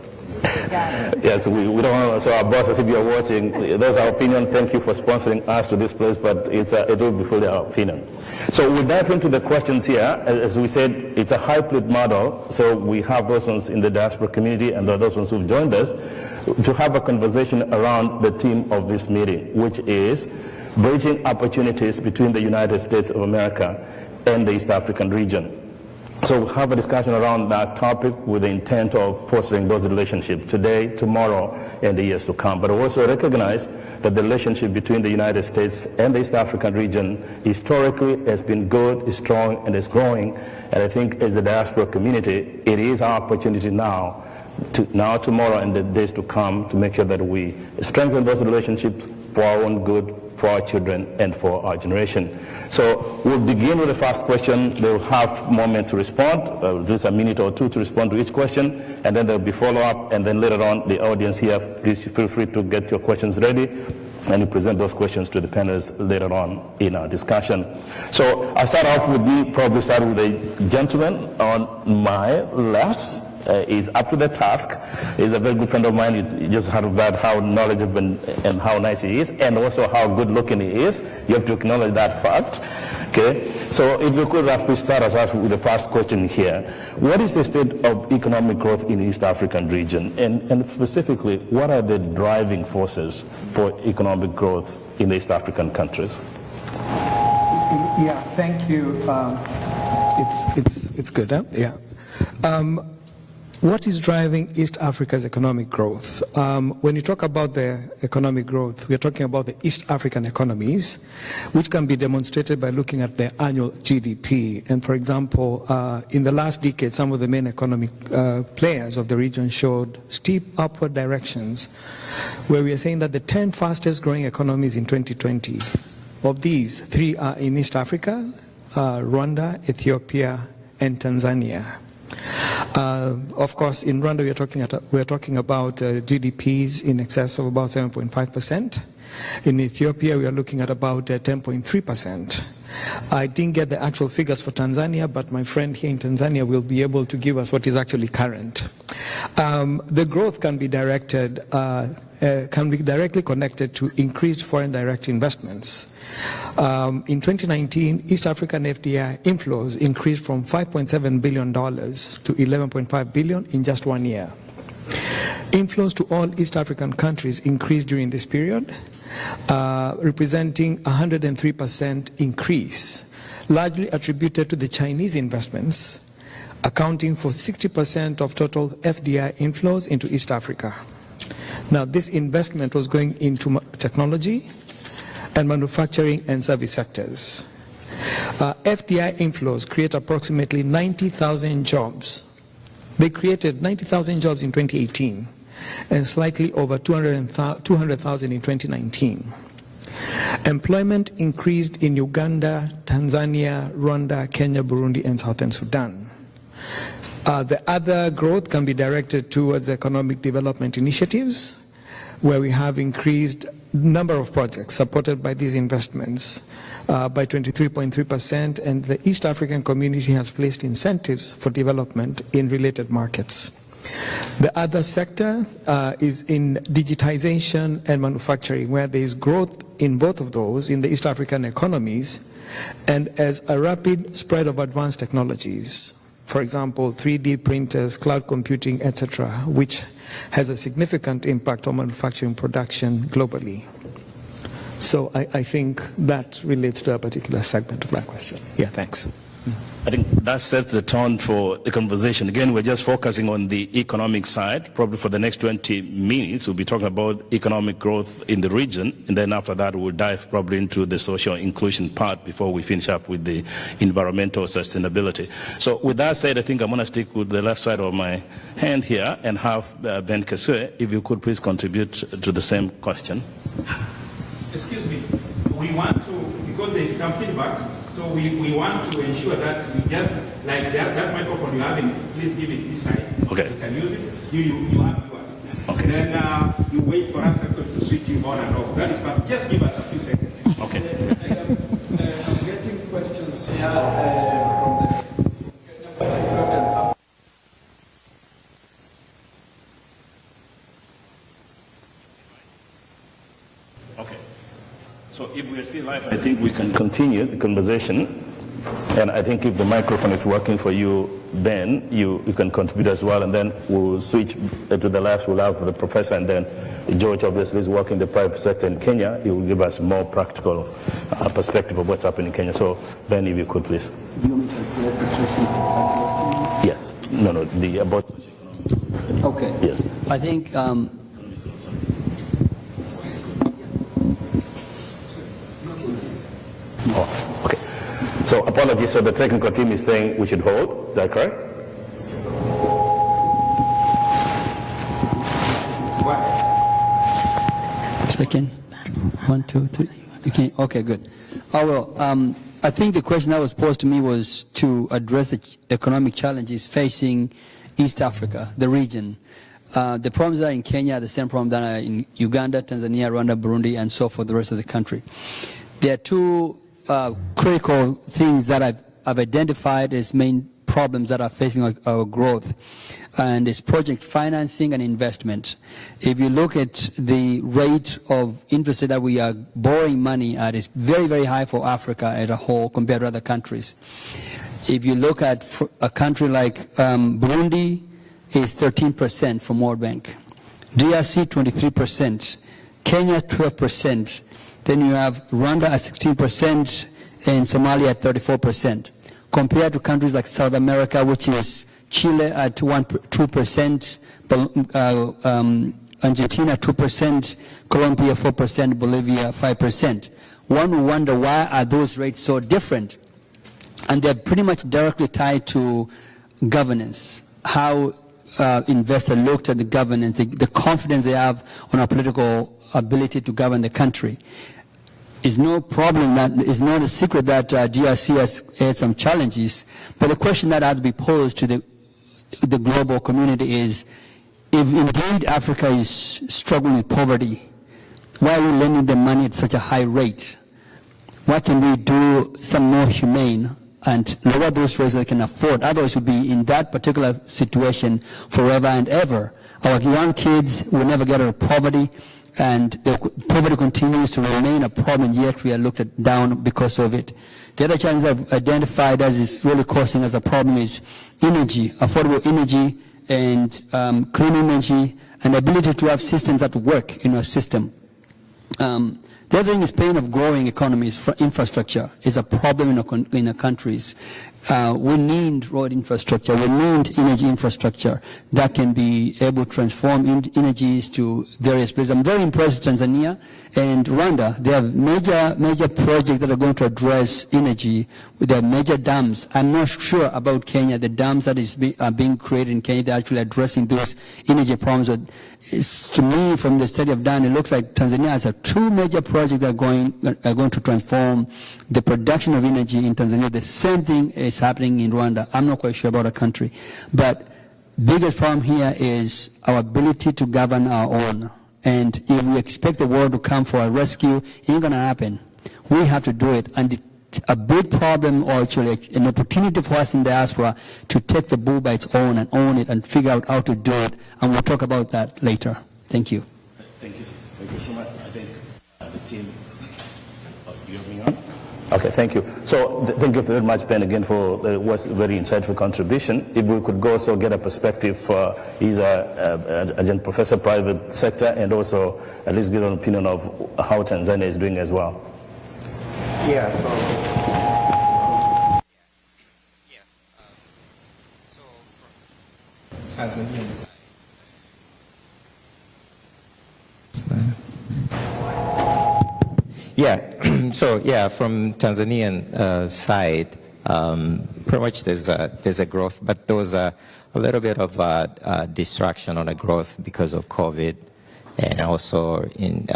E: Yes, we don't want to, so our bosses, if you're watching, that's our opinion. Thank you for sponsoring us to this place, but it will be fully our opinion. So we dive into the questions here. As we said, it's a hybrid model, so we have those ones in the diaspora community and those ones who've joined us to have a conversation around the theme of this meeting, which is bridging opportunities between the United States of America and the East African region. So we'll have a discussion around that topic with the intent of fostering those relationships today, tomorrow, and the years to come. But we also recognize that the relationship between the United States and the East African region historically has been good, is strong, and is growing. And I think as the diaspora community, it is our opportunity now, tomorrow, and the days to come to make sure that we strengthen those relationships for our own good, for our children, and for our generation. So we'll begin with the first question. They'll have a moment to respond, just a minute or two to respond to each question, and then there'll be follow-up, and then later on, the audience here, please feel free to get your questions ready, and you present those questions to the panelists later on in our discussion. So I'll start off with probably start with the gentleman on my left. Is up to the task. He's a very good friend of mine. You just heard about how knowledgeable and how nice he is, and also how good looking he is. You have to acknowledge that fact. Okay, so if you could please start us off with the first question here. What is the state of economic growth in the East African region? And specifically, what are the driving forces for economic growth in the East African countries?
K: Yeah, thank you. It's good, huh? Yeah. What is driving East Africa's economic growth? When you talk about the economic growth, we are talking about the East African economies, which can be demonstrated by looking at their annual GDP. And for example, in the last decade, some of the main economic players of the region showed steep upward directions, where we are saying that the 10 fastest growing economies in 2020, of these, 3 are in East Africa, Rwanda, Ethiopia, and Tanzania. Of course, in Rwanda, we are talking about GDPs in excess of about 7.5%. In Ethiopia, we are looking at about 10.3%. I didn't get the actual figures for Tanzania, but my friend here in Tanzania will be able to give us what is actually current. The growth can be directed, can be directly connected to increased foreign direct investments. In 2019, East African FDI inflows increased from $5.7 billion to $11.5 billion in just 1 year. Inflows to all East African countries increased during this period, representing 103% increase, largely attributed to the Chinese investments, accounting for 60% of total FDI inflows into East Africa. Now, this investment was going into technology and manufacturing and service sectors. FDI inflows create approximately 90,000 jobs. They created 90,000 jobs in 2018 and slightly over 200,000 in 2019. Employment increased in Uganda, Tanzania, Rwanda, Kenya, Burundi, and Southern Sudan. The other growth can be directed towards economic development initiatives, where we have increased number of projects supported by these investments by 23.3%, and the East African community has placed incentives for development in related markets. The other sector is in digitization and manufacturing, where there is growth in both of those in the East African economies, and as a rapid spread of advanced technologies, for example, 3D printers, cloud computing, etc., which has a significant impact on manufacturing production globally. So I think that relates to a particular segment of that question. Yeah, thanks.
E: I think that sets the tone for the conversation. Again, we're just focusing on the economic side. Probably for the next 20 minutes, we'll be talking about economic growth in the region. And then after that, we'll dive probably into the social inclusion part before we finish up with the environmental sustainability. So with that said, I think I'm going to stick with the left side of my hand here and have Ben Kesue, if you could please contribute to the same question.
F: Excuse me. We want to, because there is some feedback, so we want to ensure that we just, like that microphone you're having, please give it this side.
E: Okay.
F: You can use it. You have yours. Okay. Then you wait for us to switch you on and off. That is fine. Just give us a few seconds.
E: Okay.
L: I'm getting questions here from the participants.
E: Okay. So if we are still live, I think we can continue the conversation. And I think if the microphone is working for you, Ben, you can contribute as well. And then we'll switch to the left. We'll have the professor, and then George obviously is working the private sector in Kenya. He will give us more practical perspective of what's happening in Kenya. So Ben, if you could please.
J: Do you want me to address the question?
E: Yes. No, about.
J: Okay.
E: Yes.
J: I think
E: Oh, okay. So apologies. So the technical team is saying we should hold. Is that correct?
J: Second. 1, 2, 3. Okay. Okay. Good. I think the question that was posed to me was to address the economic challenges facing East Africa, the region. The problems that are in Kenya are the same problems that are in Uganda, Tanzania, Rwanda, Burundi, and so forth, the rest of the country. There are two critical things that I've identified as main problems that are facing our growth, and it's project financing and investment. If you look at the rate of interest that we are borrowing money at, is very, very high for Africa as a whole compared to other countries. If you look at a country like Burundi, is 13% from World Bank. DRC 23%, Kenya 12%. Then you have Rwanda at 16% and Somalia at 34%. Compared to countries like South America, which is Chile at 2%, Argentina 2%, Colombia 4%, Bolivia 5%. One would wonder, why are those rates so different? And they're pretty much directly tied to governance, how investors looked at the governance, the confidence they have on our political ability to govern the country. It's no problem, that it's not a secret that DRC has had some challenges, but the question that had to be posed to the global community is, if indeed Africa is struggling with poverty, why are we lending them money at such a high rate? Why can we do some more humane and lower those rates that they can afford? Otherwise, we'll be in that particular situation forever and ever. Our young kids will never get out of poverty, and the poverty continues to remain a problem, yet we are looked at down because of it. The other challenge I've identified as is really causing us a problem is energy, affordable energy, and clean energy, and the ability to have systems that work in our system. The other thing is pain of growing economies. For infrastructure is a problem in our countries. We need road infrastructure. We need energy infrastructure that can be able to transform energies to various places. I'm very impressed with Tanzania and Rwanda. They have major projects that are going to address energy with their major dams. I'm not sure about Kenya. The dams that are being created in Kenya, they're actually addressing those energy problems. But to me, from the study I've done, it looks like Tanzania has two major projects that are going to transform the production of energy in Tanzania. The same thing is happening in Rwanda. I'm not quite sure about a country. But biggest problem here is our ability to govern our own. And if we expect the world to come for our rescue, it ain't going to happen. We have to do it. And a big problem, or actually an opportunity for us in diaspora, to take the bull by its own and own it and figure out how to do it. And we'll talk about that later. Thank you.
E: Thank you. Thank you so much. I think the team, you have me on? Okay, thank you. So thank you very much, Ben, again for the very insightful contribution. If we could go also get a perspective, he's a adjunct professor, private sector, and also at least get an opinion of how Tanzania is doing as well.
I: Yeah, so from Tanzania. Yeah, so yeah, from Tanzanian side, pretty much there's a growth, but there was a little bit of distraction on the growth because of COVID, and also in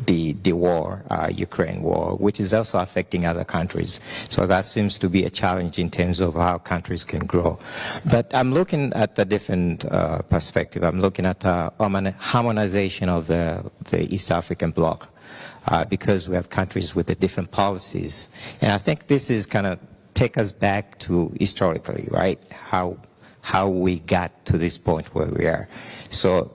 I: the war, Ukraine war, which is also affecting other countries. So that seems to be a challenge in terms of how countries can grow. But I'm looking at a different perspective. I'm looking at harmonization of the East African bloc, because we have countries with the different policies. And I think this is kind of take us back to historically, right? How we got to this point where we are. So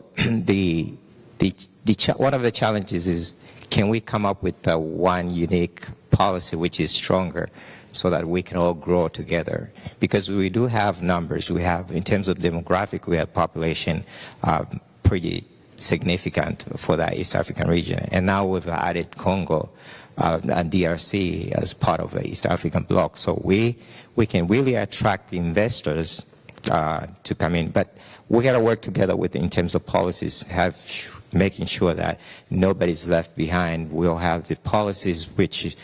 I: one of the challenges is, can we come up with one unique policy which is stronger so that we can all grow together? Because we do have numbers. We have, in terms of demographic, we have population pretty significant for the East African region. And now we've added Congo and DRC as part of the East African bloc. So we can really attract investors to come in. But we got to work together in terms of policies, making sure that nobody's left behind. We'll have the policies which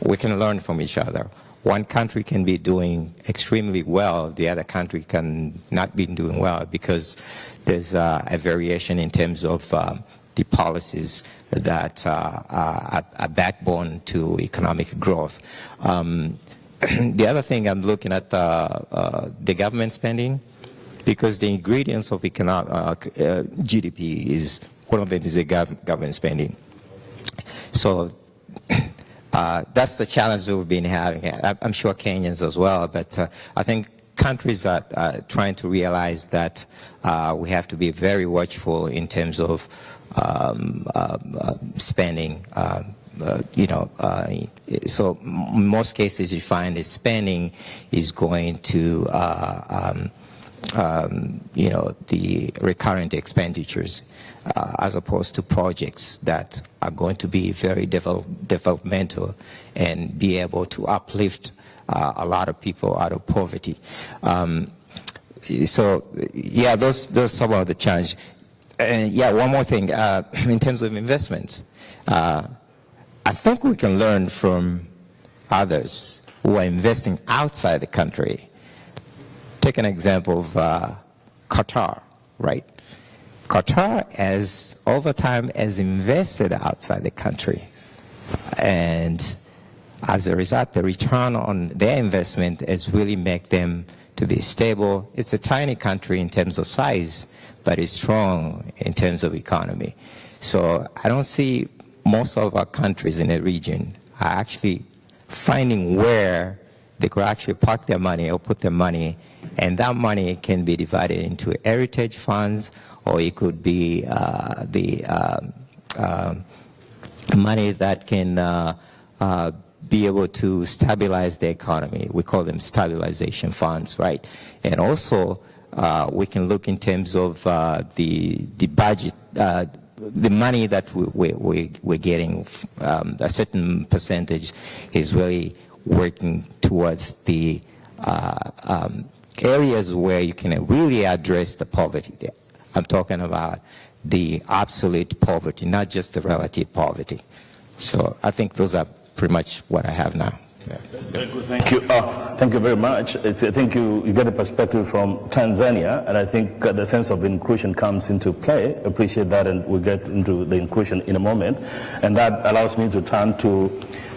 I: we can learn from each other. One country can be doing extremely well, the other country can not be doing well, because there's a variation in terms of the policies that are a backbone to economic growth. The other thing, I'm looking at the government spending, because the ingredients of GDP is, one of them is the government spending. So that's the challenge that we've been having. I'm sure Kenyans as well, but I think countries are trying to realize that we have to be very watchful in terms of spending. So in most cases you find that spending is going to the recurrent expenditures, as opposed to projects that are going to be very developmental and be able to uplift a lot of people out of poverty. So yeah, those are some of the challenges. And yeah, one more thing, in terms of investments, I think we can learn from others who are investing outside the country. Take an example of Qatar, right? Qatar has, over time, has invested outside the country. And as a result, the return on their investment has really made them to be stable. It's a tiny country in terms of size, but it's strong in terms of economy. So I don't see most of our countries in the region are actually finding where they could actually park their money or put their money, and that money can be divided into heritage funds, or it could be the money that can be able to stabilize the economy. We call them stabilization funds, right? And also, we can look in terms of the budget, the money that we're getting, a certain percentage is really working towards the areas where you can really address the poverty. I'm talking about the absolute poverty, not just the relative poverty. So I think those are pretty much what I have now. Yeah.
E: Very good, thank you. Thank you very much. I think you get a perspective from Tanzania, and I think the sense of inclusion comes into play. Appreciate that, and we'll get into the inclusion in a moment. And that allows me to turn to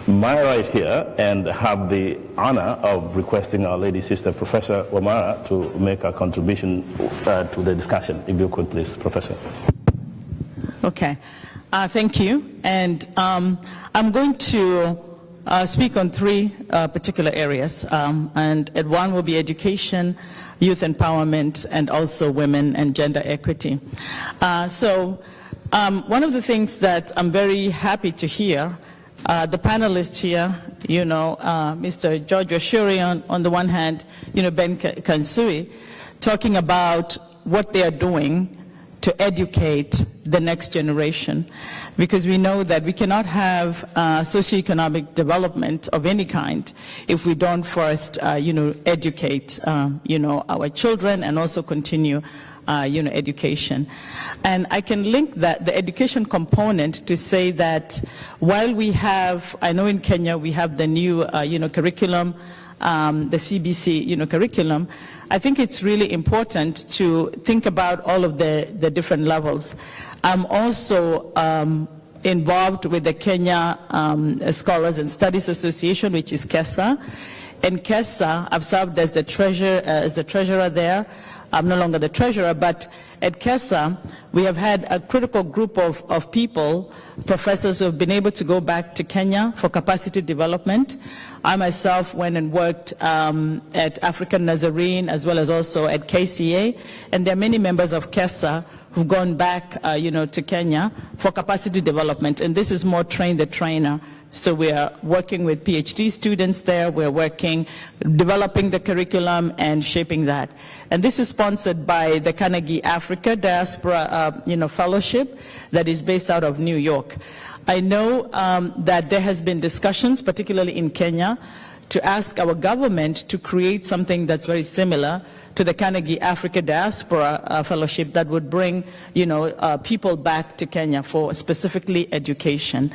E: my right here and have the honor of requesting our lady sister, Professor Wamara, to make a contribution to the discussion. If you could, please, Professor.
G: Okay. Thank you. And I'm going to speak on three particular areas, and one will be education, youth empowerment, and also women and gender equity. One of the things that I'm very happy to hear the panelists here, Mr. George Oshiri on the one hand, Ben Kansui, talking about what they are doing to educate the next generation, because we know that we cannot have socioeconomic development of any kind if we don't first, educate, our children and also continue, education. And I can link that, the education component, to say that while we have, I know in Kenya we have the new, curriculum, the CBC, curriculum, I think it's really important to think about all of the different levels. I'm also involved with the Kenya Scholars and Studies Association, which is KESA. And KESA, I've served as the treasurer there. I'm no longer the treasurer, but at KESA, we have had a critical group of people, professors who have been able to go back to Kenya for capacity development. I myself went and worked at African Nazarene as well as also at KCA, and there are many members of KESA who've gone back, to Kenya for capacity development, and this is more train the trainer. So we are working with PhD students there. We're working, developing the curriculum and shaping that. And this is sponsored by the Carnegie Africa Diaspora, Fellowship that is based out of New York. I know that there has been discussions, particularly in Kenya, to ask our government to create something that's very similar to the Carnegie Africa Diaspora Fellowship that would bring, people back to Kenya for specifically education.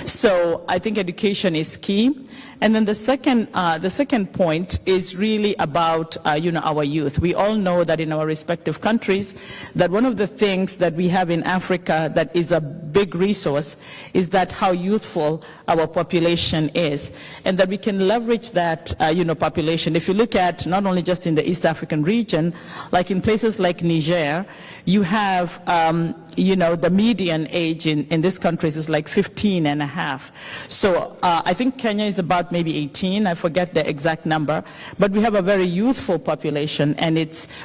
G: So I think education is key. And then the second point is really about, our youth. We all know that in our respective countries, that one of the things that we have in Africa that is a big resource is that how youthful our population is, and that we can leverage that, population. If you look at not only just in the East African region, like in places like Niger, you have, the median age in this country is like 15 and a half. So I think Kenya is about maybe 18, I forget the exact number, but we have a very youthful population, and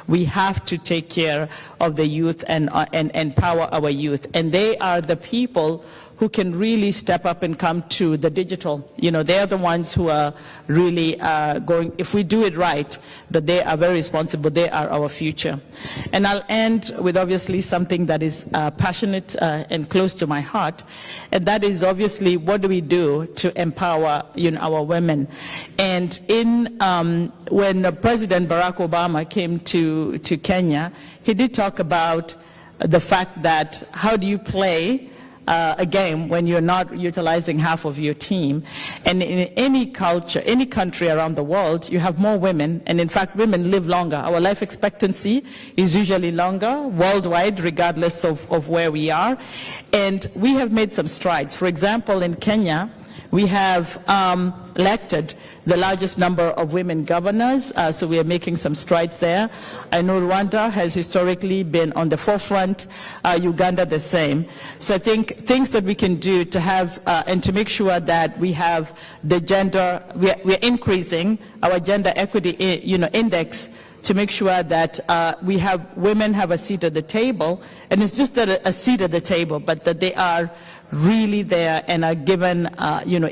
G: we have to take care of the youth and empower our youth. And they are the people who can really step up and come to the digital. They're the ones who are really going, if we do it right, that they are very responsible, they are our future. And I'll end with obviously something that is passionate and close to my heart, and that is obviously what do we do to empower our women. And when President Barack Obama came to Kenya, he did talk about the fact that how do you play a game when you're not utilizing half of your team. And in any culture, any country around the world, you have more women, and in fact women live longer. Our life expectancy is usually longer worldwide, regardless of where we are. And we have made some strides. For example, in Kenya, we have elected the largest number of women governors, so we are making some strides there. I know Rwanda has historically been on the forefront, Uganda the same. So I think things that we can do to have, and to make sure that we have the gender, we're increasing our gender equity index to make sure that women have a seat at the table, and it's just a seat at the table, but that they are really there and are given,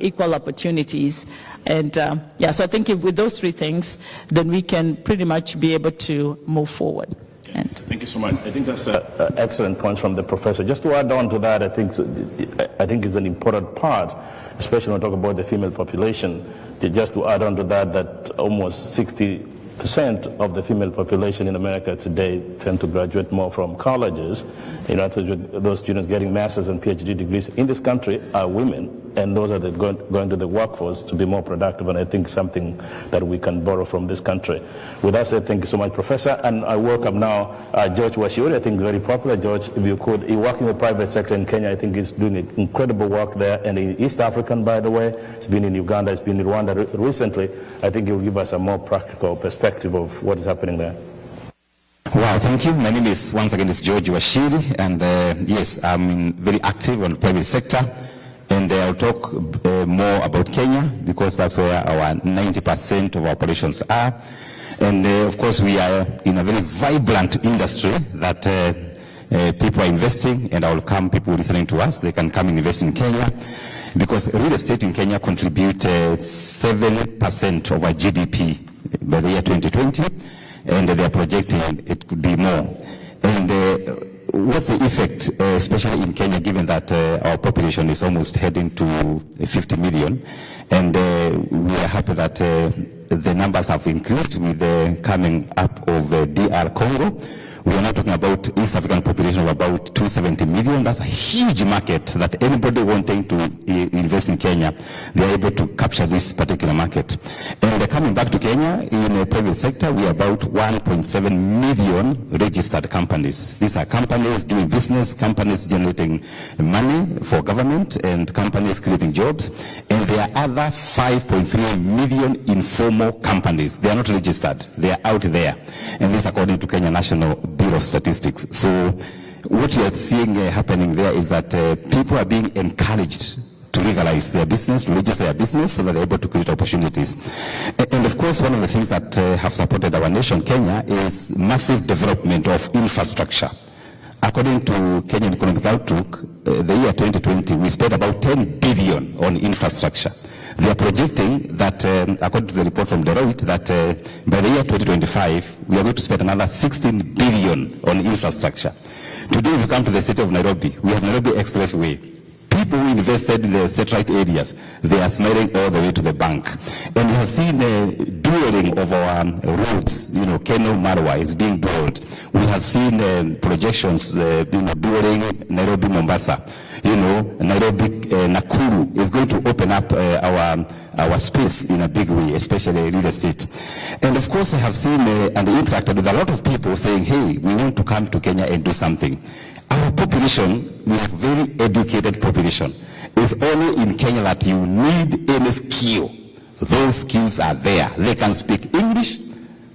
G: equal opportunities. And so I think with those three things, then we can pretty much be able to move forward.
E: Thank you so much. I think that's an excellent point from the professor. Just to add on to that, I think it's an important part, especially when we talk about the female population. Just to add on to that almost 60% of the female population in America today tend to graduate more from colleges. Those students getting master's and PhD degrees in this country are women, and those are going to the workforce to be more productive, and I think something that we can borrow from this country. With that said, thank you so much, Professor, and I welcome now George Washiri. I think very popular. George, if you could, he works in the private sector in Kenya. I think he's doing incredible work there, and in East African, by the way. He's been in Uganda, he's been in Rwanda recently. I think he'll give us a more practical perspective of what is happening there.
H: Wow, thank you. My name is, once again, George Washiri, and yes, I'm very active on the private sector, and I'll talk more about Kenya, because that's where our 90% of our operations are. And of course, we are in a very vibrant industry that people are investing, and I will come, people listening to us, they can come and invest in Kenya. Because real estate in Kenya contributes 7% of our GDP by the year 2020, and they are projecting it could be more. And what's the effect, especially in Kenya, given that our population is almost heading to 50 million, and we are happy that the numbers have increased with the coming up of DR Congo. We are now talking about East African population of about 270 million. That's a huge market that anybody wanting to invest in Kenya, they are able to capture this particular market. And coming back to Kenya, in the private sector, we are about 1.7 million registered companies. These are companies doing business, companies generating money for government, and companies creating jobs. And there are other 5.3 million informal companies. They are not registered. They are out there. And this according to Kenya National Bureau of Statistics. So what you are seeing happening there is that people are being encouraged to legalize their business, to register their business, so that they're able to create opportunities. And of course, one of the things that have supported our nation, Kenya, is massive development of infrastructure. According to Kenyan Economic Outlook, the year 2020, we spent about 10 billion on infrastructure. They are projecting that, according to the report from Deloitte, that by the year 2025, we are going to spend another 16 billion on infrastructure. Today, we come to the city of Nairobi. We have Nairobi Expressway. People who invested in the satellite areas, they are smiling all the way to the bank. And we have seen the dueling of our roads. You know, Keno Marwa is being dueled. We have seen projections, dueling Nairobi Mombasa. You know, Nairobi Nakuru is going to open up our space in a big way, especially real estate. And of course, I have seen and interacted with a lot of people saying, hey, we want to come to Kenya and do something. Our population, we have very educated population. It's only in Kenya that you need any skill. Those skills are there. They can speak English,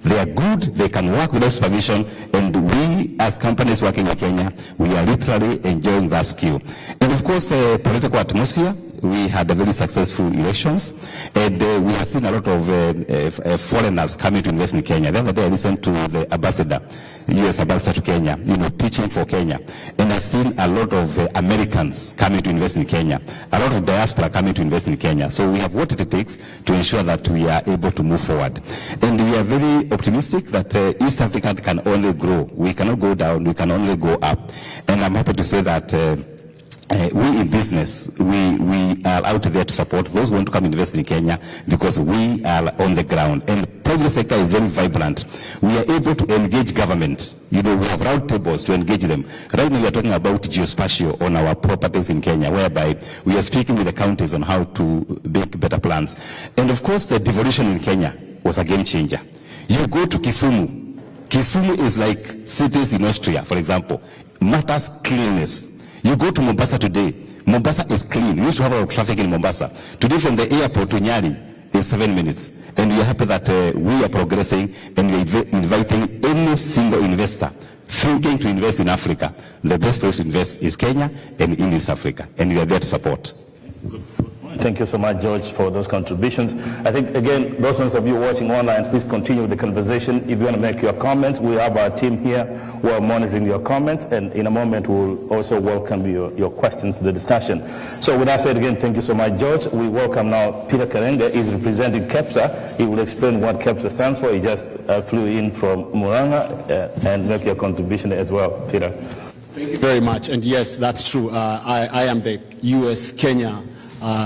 H: they are good, they can work without supervision, and we as companies working in Kenya, we are literally enjoying that skill. And of course, political atmosphere, we had a very successful elections, and we have seen a lot of foreigners coming to invest in Kenya. The other day I listened to the ambassador, U.S. ambassador to Kenya, pitching for Kenya. And I've seen a lot of Americans coming to invest in Kenya, a lot of diaspora coming to invest in Kenya. So we have what it takes to ensure that we are able to move forward. And we are very optimistic that East Africa can only grow. We cannot go down, we can only go up. And I'm happy to say that we in business, we are out there to support those who want to come invest in Kenya, because we are on the ground. And the private sector is very vibrant. We are able to engage government. We have round tables to engage them. Right now we are talking about geospatial on our properties in Kenya, whereby we are speaking with the counties on how to make better plans. And of course, the devolution in Kenya was a game changer. You go to Kisumu. Kisumu is like cities in Austria, for example. Matters cleanliness. You go to Mombasa today, Mombasa is clean. We used to have a lot of traffic in Mombasa. Today from the airport to Nyali is 7 minutes. And we are happy that we are progressing, and we are inviting any single investor thinking to invest in Africa. The best place to invest is Kenya and in East Africa. And we are there to support.
E: Thank you so much, George, for those contributions. I think, again, those of you watching online, please continue the conversation. If you want to make your comments, we have our team here who are monitoring your comments, and in a moment we'll also welcome your questions to the discussion. So with that said, again, thank you so much, George. We welcome now Peter Karenga. He's representing KEPSA. He will explain what KEPSA stands for. He just flew in from Muranga and make your contribution as well, Peter.
M: Thank you very much. And yes, that's true. I am the U.S.-Kenya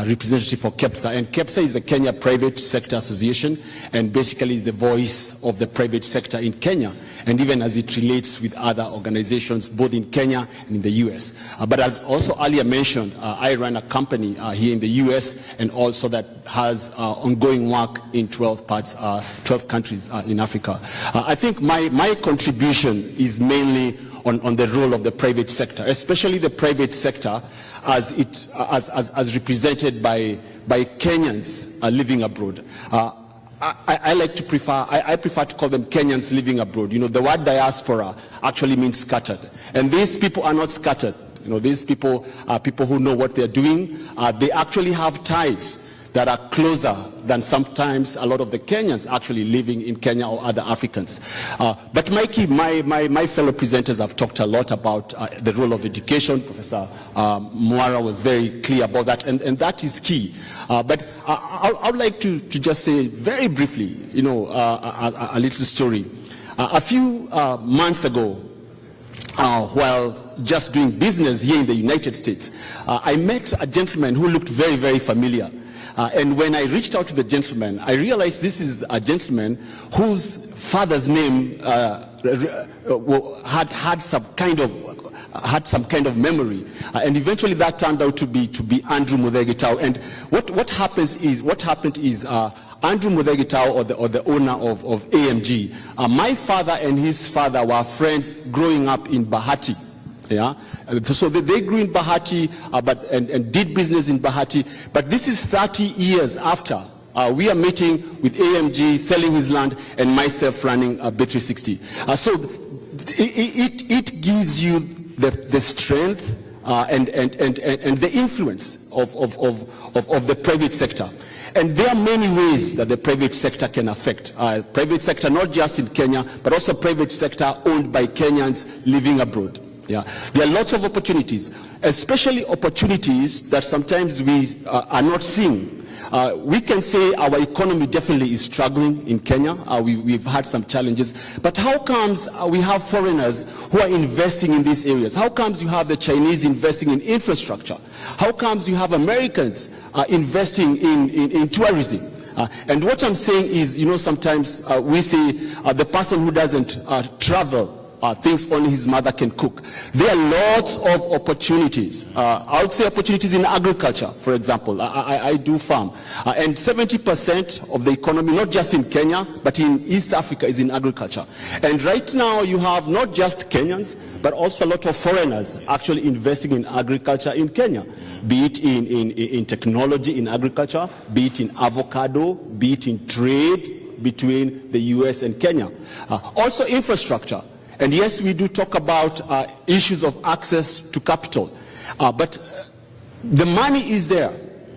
M: representative for KEPSA, and KEPSA is the Kenya Private Sector Association, and basically is the voice of the private sector in Kenya, and even as it relates with other organizations both in Kenya and in the US. But as also earlier mentioned, I run a company here in the US, and also that has ongoing work in 12 countries in Africa. I think my contribution is mainly on the role of the private sector, especially the private sector as represented by Kenyans living abroad. I prefer to call them Kenyans living abroad. The word diaspora actually means scattered, and these people are not scattered. These people are people who know what they're doing. They actually have ties that are closer than sometimes a lot of the Kenyans actually living in Kenya or other Africans. But Mikey, my fellow presenters have talked a lot about the role of education. Professor Mwara was very clear about that, and that is key. But I would like to just say very briefly, a little story. A few months ago, while just doing business here in the United States, I met a gentleman who looked very, very familiar. And when I reached out to the gentleman, I realized this is a gentleman whose father's name had some kind of memory, and eventually that turned out to be Andrew Muthaiga Tau. And what happened is Andrew Muthaiga Tau, or the owner of AMG, my father and his father were friends growing up in Bahati. Yeah, so they grew in Bahati, and did business in Bahati. But this is 30 years after we are meeting with AMG, selling his land, and myself running B360. So it gives you the strength and the influence of the private sector. And there are many ways that the private sector can affect. Private sector, not just in Kenya, but also private sector owned by Kenyans living abroad. Yeah. There are lots of opportunities, especially opportunities that sometimes we are not seeing. We can say our economy definitely is struggling in Kenya. We've had some challenges. But how comes we have foreigners who are investing in these areas? How comes you have the Chinese investing in infrastructure? How comes you have Americans investing in tourism? And what I'm saying is, sometimes we say the person who doesn't travel thinks only his mother can cook. There are lots of opportunities. I would say opportunities in agriculture, for example. I do farm. And 70% of the economy, not just in Kenya, but in East Africa, is in agriculture. And right now you have not just Kenyans, but also a lot of foreigners actually investing in agriculture in Kenya, be it in technology in agriculture, be it in avocado, be it in trade between the US and Kenya. Also infrastructure. And yes, we do talk about issues of access to capital, but the money is there.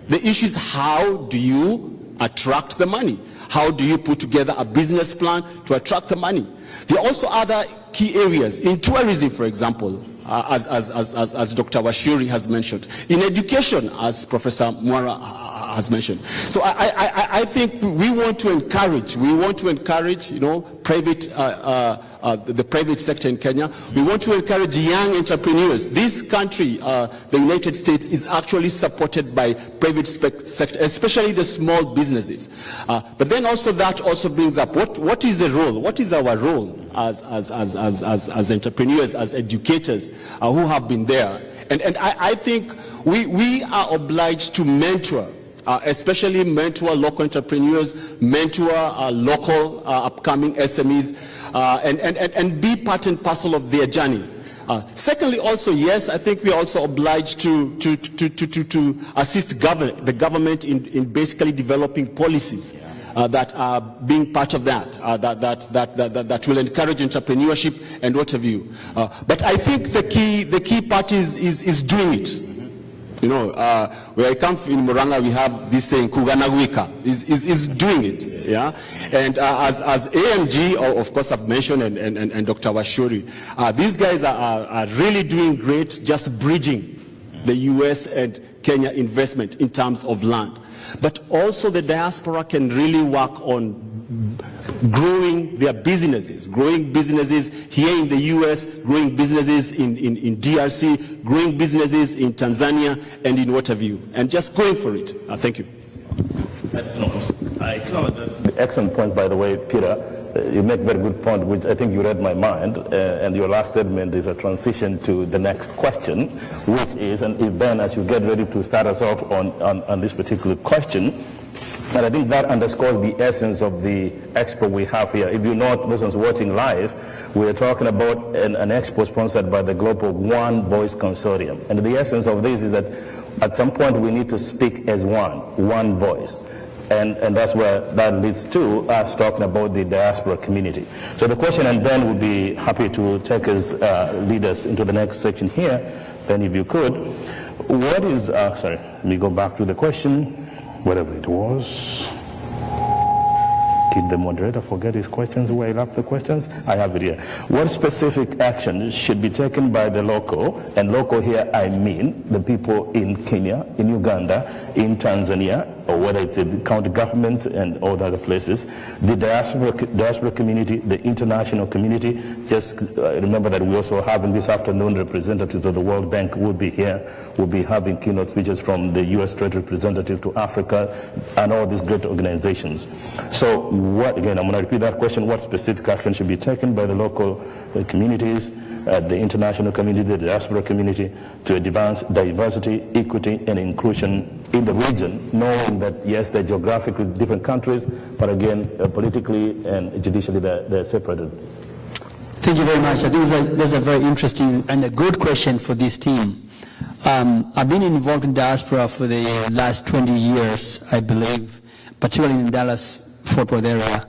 M: The issue is, how do you attract the money? How do you put together a business plan to attract the money? There are also other key areas in tourism, for example, as Dr. Washiri has mentioned, in education, as Professor Mwara has mentioned. So I think we want to encourage, the private sector in Kenya. We want to encourage young entrepreneurs. This country, the United States, is actually supported by private sector, especially the small businesses. But then also that also brings up, what is the role? What is our role as entrepreneurs, as educators who have been there? And I think we are obliged to mentor, especially mentor local entrepreneurs, mentor local upcoming SMEs, and be part and parcel of their journey. Secondly, also, yes, I think we are also obliged to assist the government in basically developing policies that are being part of that will encourage entrepreneurship and what have you. But I think the key part is doing it. Where I come from in Muranga, we have this saying, Kuganagwika, is doing it. Yeah? And as AMG, of course I've mentioned, and Dr. Washiri, these guys are really doing great, just bridging the US and Kenya investment in terms of land. But also the diaspora can really work on growing their businesses, growing businesses here in the US, growing businesses in DRC, growing businesses in Tanzania, and in what have you, and just going for it. Thank you.
E: Excellent point, by the way, Peter. You make a very good point, which I think you read my mind, and your last statement is a transition to the next question, which is, and if Ben, as you get ready to start us off on this particular question, and I think that underscores the essence of the expo we have here. If you know, those ones watching live, we are talking about an expo sponsored by the Global One Voice Consortium. And the essence of this is that at some point we need to speak as one voice. And that's where that leads to us talking about the diaspora community. So the question, and Ben would be happy to take us, lead us into the next section here. Ben, if you could, what is, sorry, let me go back to the question. whatever it was. Did the moderator forget his questions where he left the questions? I have it here. What specific action should be taken by the local, and local here I mean the people in Kenya, in Uganda, in Tanzania, or whether it's the county government and all the other places, the diaspora community, the international community. Just remember that we also having this afternoon representatives of the World Bank will be here. We'll be having keynote speeches from the U.S. Trade Representative to Africa and all these great organizations. So what, again, I'm going to repeat that question, what specific action should be taken by the local communities, the international community, the diaspora community, to advance diversity, equity, and inclusion in the region, knowing that, yes, they're geographically different countries, but again, politically and judicially, they're separated.
J: Thank you very much. I think that's a very interesting and a good question for this team. I've been involved in diaspora for the last 20 years, I believe, particularly in Dallas, Fort Worth area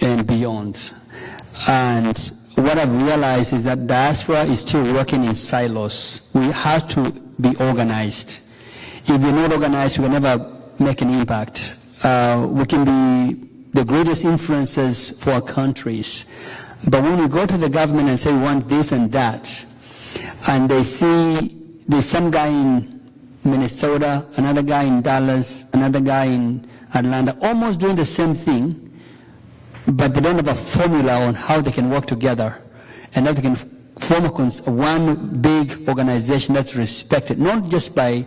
J: and beyond. And what I've realized is that diaspora is still working in silos. We have to be organized. If we're not organized, we can never make an impact. We can be the greatest influencers for our countries. But when we go to the government and say we want this and that, and they see there's some guy in Minnesota, another guy in Dallas, another guy in Atlanta, almost doing the same thing, but they don't have a formula on how they can work together and how they can form one big organization that's respected, not just by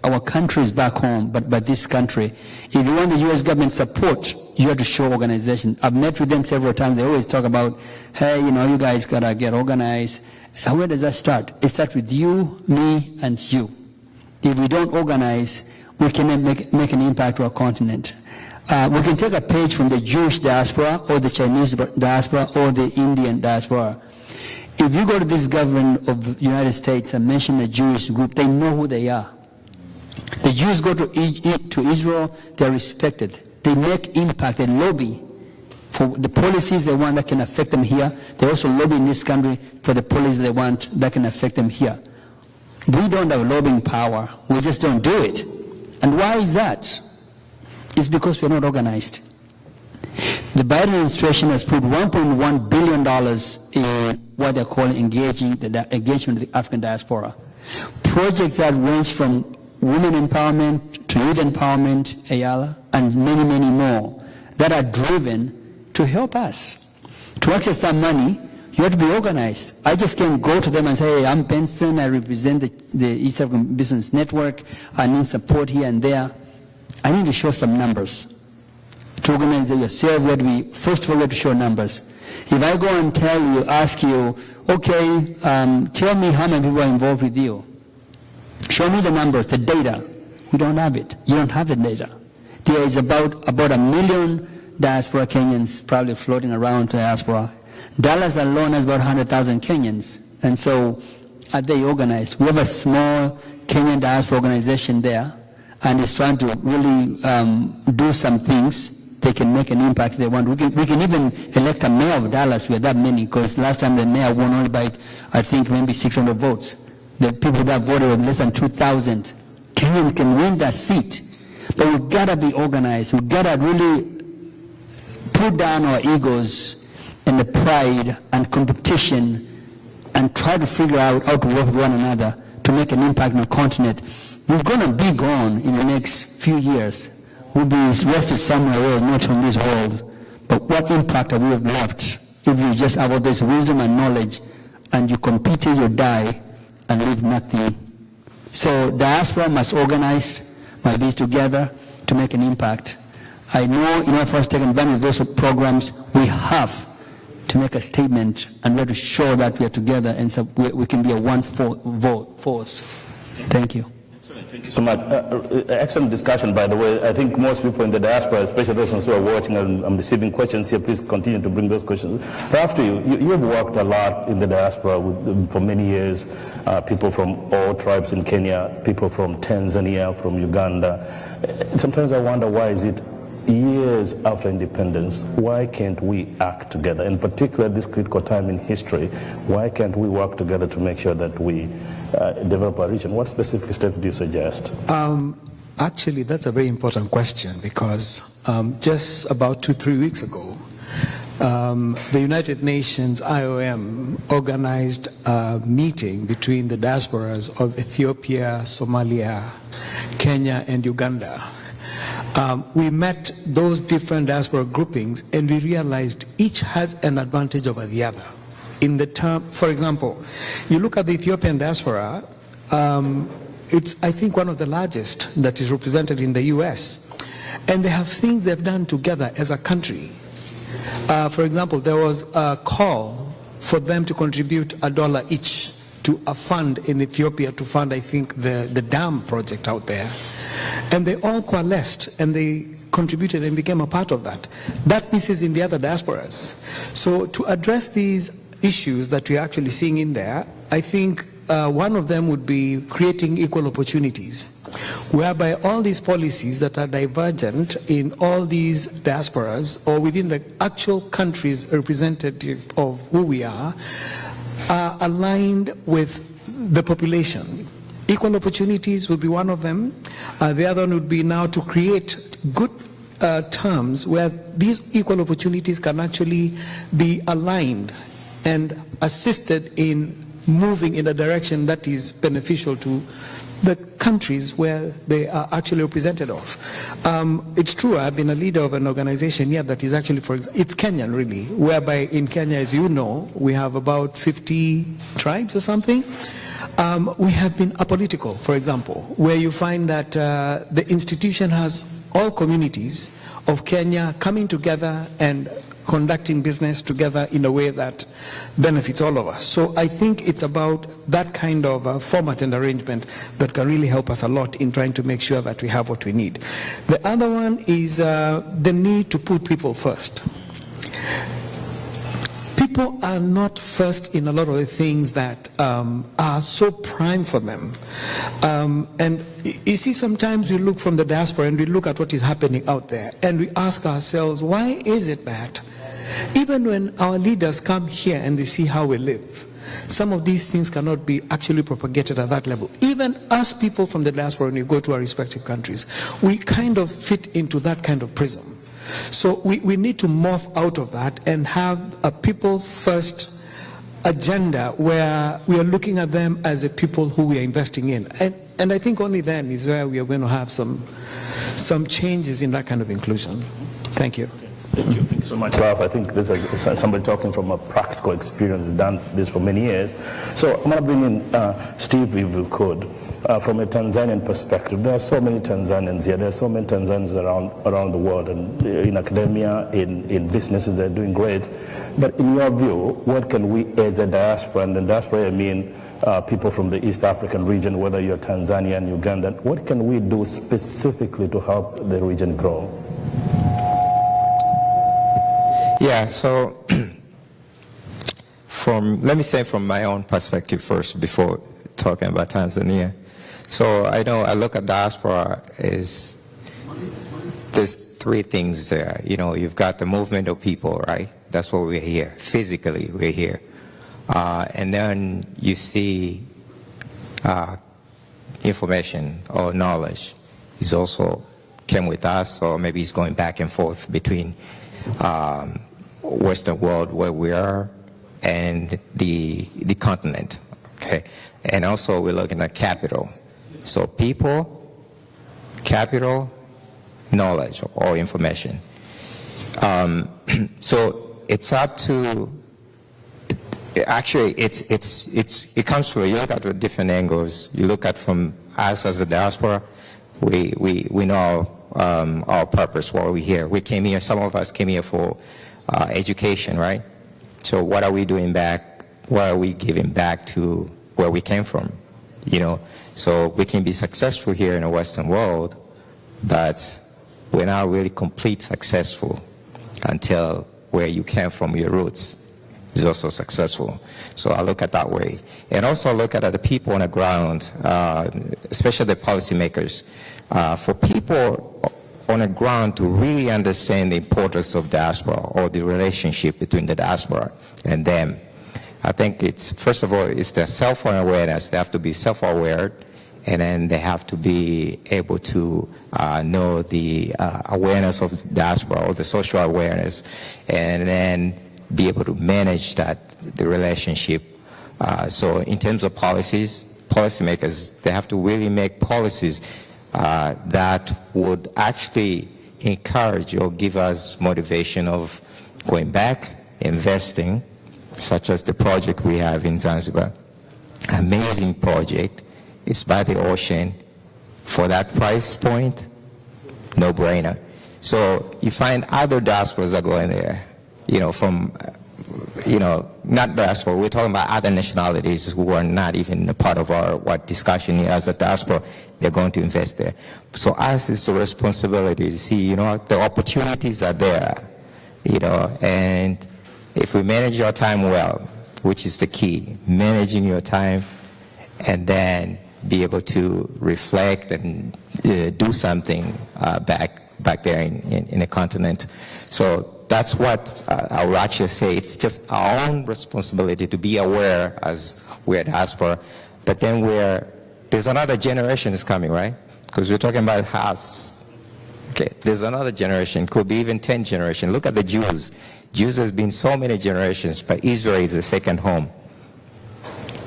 J: our countries back home, but by this country. If you want the U.S. government support, you have to show organization. I've met with them several times. They always talk about, hey, you guys got to get organized. Where does that start? It starts with you, me, and you. If we don't organize, we cannot make an impact to our continent. We can take a page from the Jewish diaspora or the Chinese diaspora or the Indian diaspora. If you go to this government of the United States and mention a Jewish group, they know who they are. The Jews go to Israel, they're respected. They make impact, they lobby for the policies they want that can affect them here. They also lobby in this country for the policies they want that can affect them here. We don't have lobbying power. We just don't do it. And why is that? It's because we're not organized. The Biden administration has put $1.1 billion in what they're calling engagement of the African diaspora. Projects that range from women empowerment to youth empowerment, Ayala, and many, many more that are driven to help us. To access that money, you have to be organized. I just can't go to them and say, hey, I'm Benson, I represent the East African Business Network, I need support here and there. I need to show some numbers. To organize yourself, first of all, we have to show numbers. If I go and ask you, okay, tell me how many people are involved with you. Show me the numbers, the data. We don't have it. You don't have the data. There is about 1 million diaspora Kenyans probably floating around diaspora. Dallas alone has about 100,000 Kenyans. And so are they organized? We have a small Kenyan diaspora organization there, and it's trying to really do some things. They can make an impact if they want. We can even elect a mayor of Dallas. We had that many, because last time the mayor won only by, I think, maybe 600 votes. The people that voted were less than 2,000. Kenyans can win that seat. But we've got to be organized. We've got to really put down our egos and the pride and competition and try to figure out how to work with one another to make an impact on the continent. We're going to be gone in the next few years. We'll be rested somewhere else, not on this world. But what impact have we left if you just have all this wisdom and knowledge and you compete till you die and leave nothing? So diaspora must organize, must be together to make an impact. I know in order for us to take advantage of those programs, we have to make a statement and we have to show that we are together and so we can be a one force. Thank you.
E: Thank you so much. Excellent discussion, by the way. I think most people in the diaspora, especially those who are watching and I'm receiving questions here, please continue to bring those questions. After you have worked a lot in the diaspora for many years. People from all tribes in Kenya, people from Tanzania, from Uganda. Sometimes I wonder, why is it years after independence, why can't we act together? In particular, this critical time in history, why can't we work together to make sure that we develop our region? What specific steps do you suggest?
K: Actually, that's a very important question because just about 2-3 weeks ago, the United Nations IOM organized a meeting between the diasporas of Ethiopia, Somalia, Kenya, and Uganda. We met those different diaspora groupings and we realized each has an advantage over the other. In the term, for example, you look at the Ethiopian diaspora, it's, I think, one of the largest that is represented in the US. And they have things they've done together as a country. For example, there was a call for them to contribute $1 each to a fund in Ethiopia to fund, I think, the dam project out there. And they all coalesced and they contributed and became a part of that. That misses in the other diasporas. So to address these issues that we're actually seeing in there, I think one of them would be creating equal opportunities, whereby all these policies that are divergent in all these diasporas or within the actual countries representative of who we are aligned with the population. Equal opportunities would be one of them. The other one would be now to create good terms where these equal opportunities can actually be aligned and assisted in moving in a direction that is beneficial to the countries where they are actually represented of. It's true, I've been a leader of an organization here that is actually, it's Kenyan really, whereby in Kenya, as you know, we have about 50 tribes or something. We have been apolitical, for example, where you find that the institution has all communities of Kenya coming together and conducting business together in a way that benefits all of us. So I think it's about that kind of format and arrangement that can really help us a lot in trying to make sure that we have what we need. The other one is the need to put people first. People are not first in a lot of the things that are so prime for them. And you see, sometimes we look from the diaspora and we look at what is happening out there and we ask ourselves, why is it that even when our leaders come here and they see how we live, some of these things cannot be actually propagated at that level? Even us people from the diaspora, when we go to our respective countries, we kind of fit into that kind of prism. So we need to morph out of that and have a people first agenda where we are looking at them as a people who we are investing in. And I think only then is where we are going to have some changes in that kind of inclusion. Thank you.
E: Thank you. Thanks so much, Ralph. I think this is somebody talking from a practical experience, has done this for many years. So I'm going to bring in Steve, if you could. From a Tanzanian perspective, there are so many Tanzanians here. There are so many Tanzanians around the world, and in academia, in businesses, they're doing great. But in your view, what can we as a diaspora, and in diaspora I mean people from the East African region, whether you're Tanzanian, Ugandan, what can we do specifically to help the region grow?
I: Yeah, so let me say from my own perspective first before talking about Tanzania. So I know I look at diaspora as there's three things there. You know, you've got the movement of people, right? That's what we're here. Physically, we're here. And then you see information or knowledge is also came with us, or maybe it's going back and forth between Western world where we are and the continent. Okay, and also we're looking at capital. So people, capital, knowledge, or information. So it's up to. Actually, it comes from, you look at the different angles. You look at from us as a diaspora. We know our purpose. Why we're here. We came here. Some of us came here for education, right? So what are we doing back? What are we giving back to where we came from? You know, so we can be successful here in the Western world, but we're not really complete successful until where you came from, your roots, is also successful. So I look at that way. And also look at the people on the ground, especially the policymakers. For people on the ground to really understand the importance of diaspora or the relationship between the diaspora and them, I think it's, first of all, it's the self-awareness. They have to be self-aware and then they have to be able to know the awareness of diaspora or the social awareness, and then be able to manage the relationship. So in terms of policymakers, they have to really make policies that would actually encourage or give us motivation of going back, investing, such as the project we have in Zanzibar. Amazing project. It's by the ocean. For that price point, no brainer. So you find other diasporas are going there, from, not diaspora, we're talking about other nationalities who are not even a part of our discussion here as a diaspora. They're going to invest there. So us, it's a responsibility to see, the opportunities are there, and if we manage our time well, which is the key, managing your time, and then be able to reflect and do something back there in the continent. So that's what I would actually say. It's just our own responsibility to be aware as we're diaspora, but then there's another generation is coming, right? Because we're talking about us. Okay, there's another generation, could be even 10 generations. Look at the Jews. Jews has been so many generations, but Israel is the second home.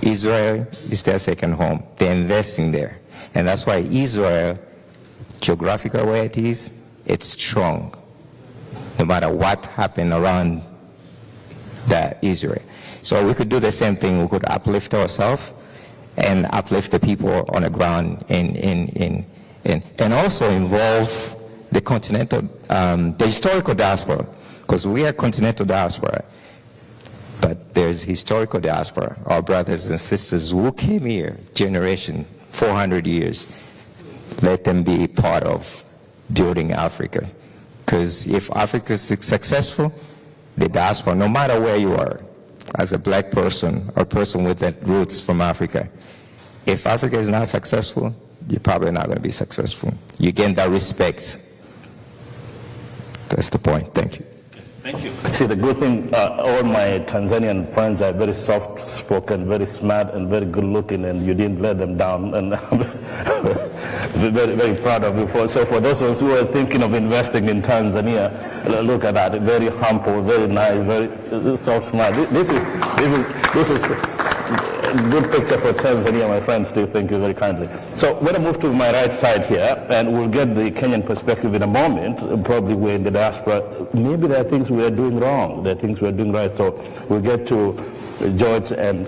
I: Israel is their second home. They're investing there. And that's why Israel, geographical where it is, it's strong. No matter what happened around Israel. So we could do the same thing. We could uplift ourselves and uplift the people on the ground and also involve the continental, the historical diaspora, because we are continental diaspora. But there's historical diaspora, our brothers and sisters who came here, generation, 400 years. Let them be part of building Africa. Because if Africa is successful, the diaspora, no matter where you are, as a black person or person with that roots from Africa, if Africa is not successful, you're probably not going to be successful. You gain that respect. That's the point. Thank you.
E: Thank you. See, the good thing, all my Tanzanian friends are very soft-spoken, very smart, and very good-looking, and you didn't let them down, and I'm very, very proud of you. So for those ones who are thinking of investing in Tanzania, look at that, very humble, very nice, very soft, smart. This is a good picture for Tanzania, my friends, too. Thank you very kindly. So we're going to move to my right side here, and we'll get the Kenyan perspective in a moment. Probably we're in the diaspora. Maybe there are things we are doing wrong. There are things we are doing right. So we'll get to George and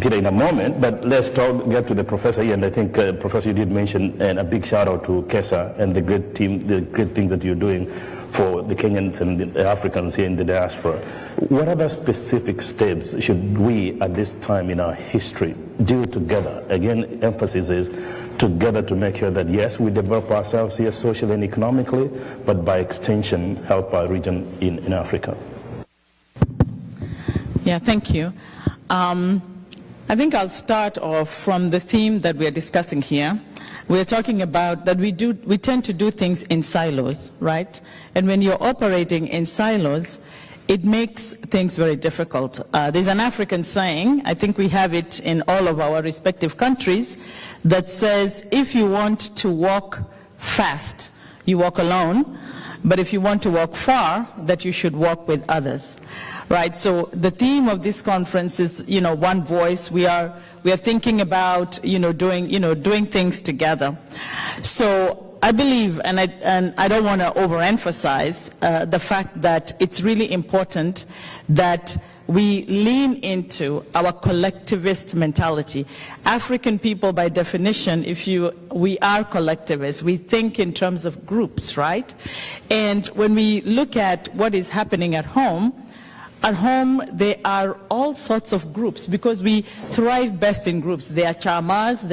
E: Peter in a moment, but let's get to the professor here. And I think, Professor, you did mention, and a big shout out to Kesa and the great team, the great things that you're doing for the Kenyans and the Africans here in the diaspora. What other specific steps should we, at this time in our history, do together? Again, emphasis is together to make sure that, yes, we develop ourselves here socially and economically, but by extension, help our region in Africa.
G: Yeah, thank you. I think I'll start off from the theme that we are discussing here. We're talking about that we tend to do things in silos, right? And when you're operating in silos, it makes things very difficult. There's an African saying, I think we have it in all of our respective countries, that says, if you want to walk fast, you walk alone, but if you want to walk far, that you should walk with others. Right, so the theme of this conference is, one voice. We are thinking about, doing things together. So I believe, and I don't want to overemphasize the fact that it's really important that we lean into our collectivist mentality. African people, by definition, we are collectivists. We think in terms of groups, right? And when we look at what is happening at home, there are all sorts of groups because we thrive best in groups. There are chamas,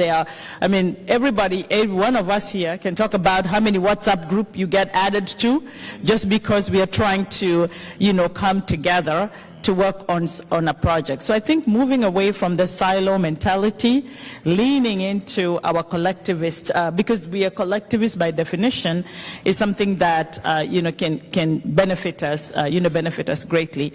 G: every one of us here can talk about how many WhatsApp group you get added to just because we are trying to, come together to work on a project. So I think moving away from the silo mentality, leaning into our collectivist, because we are collectivist by definition, is something that can benefit us, benefit us greatly.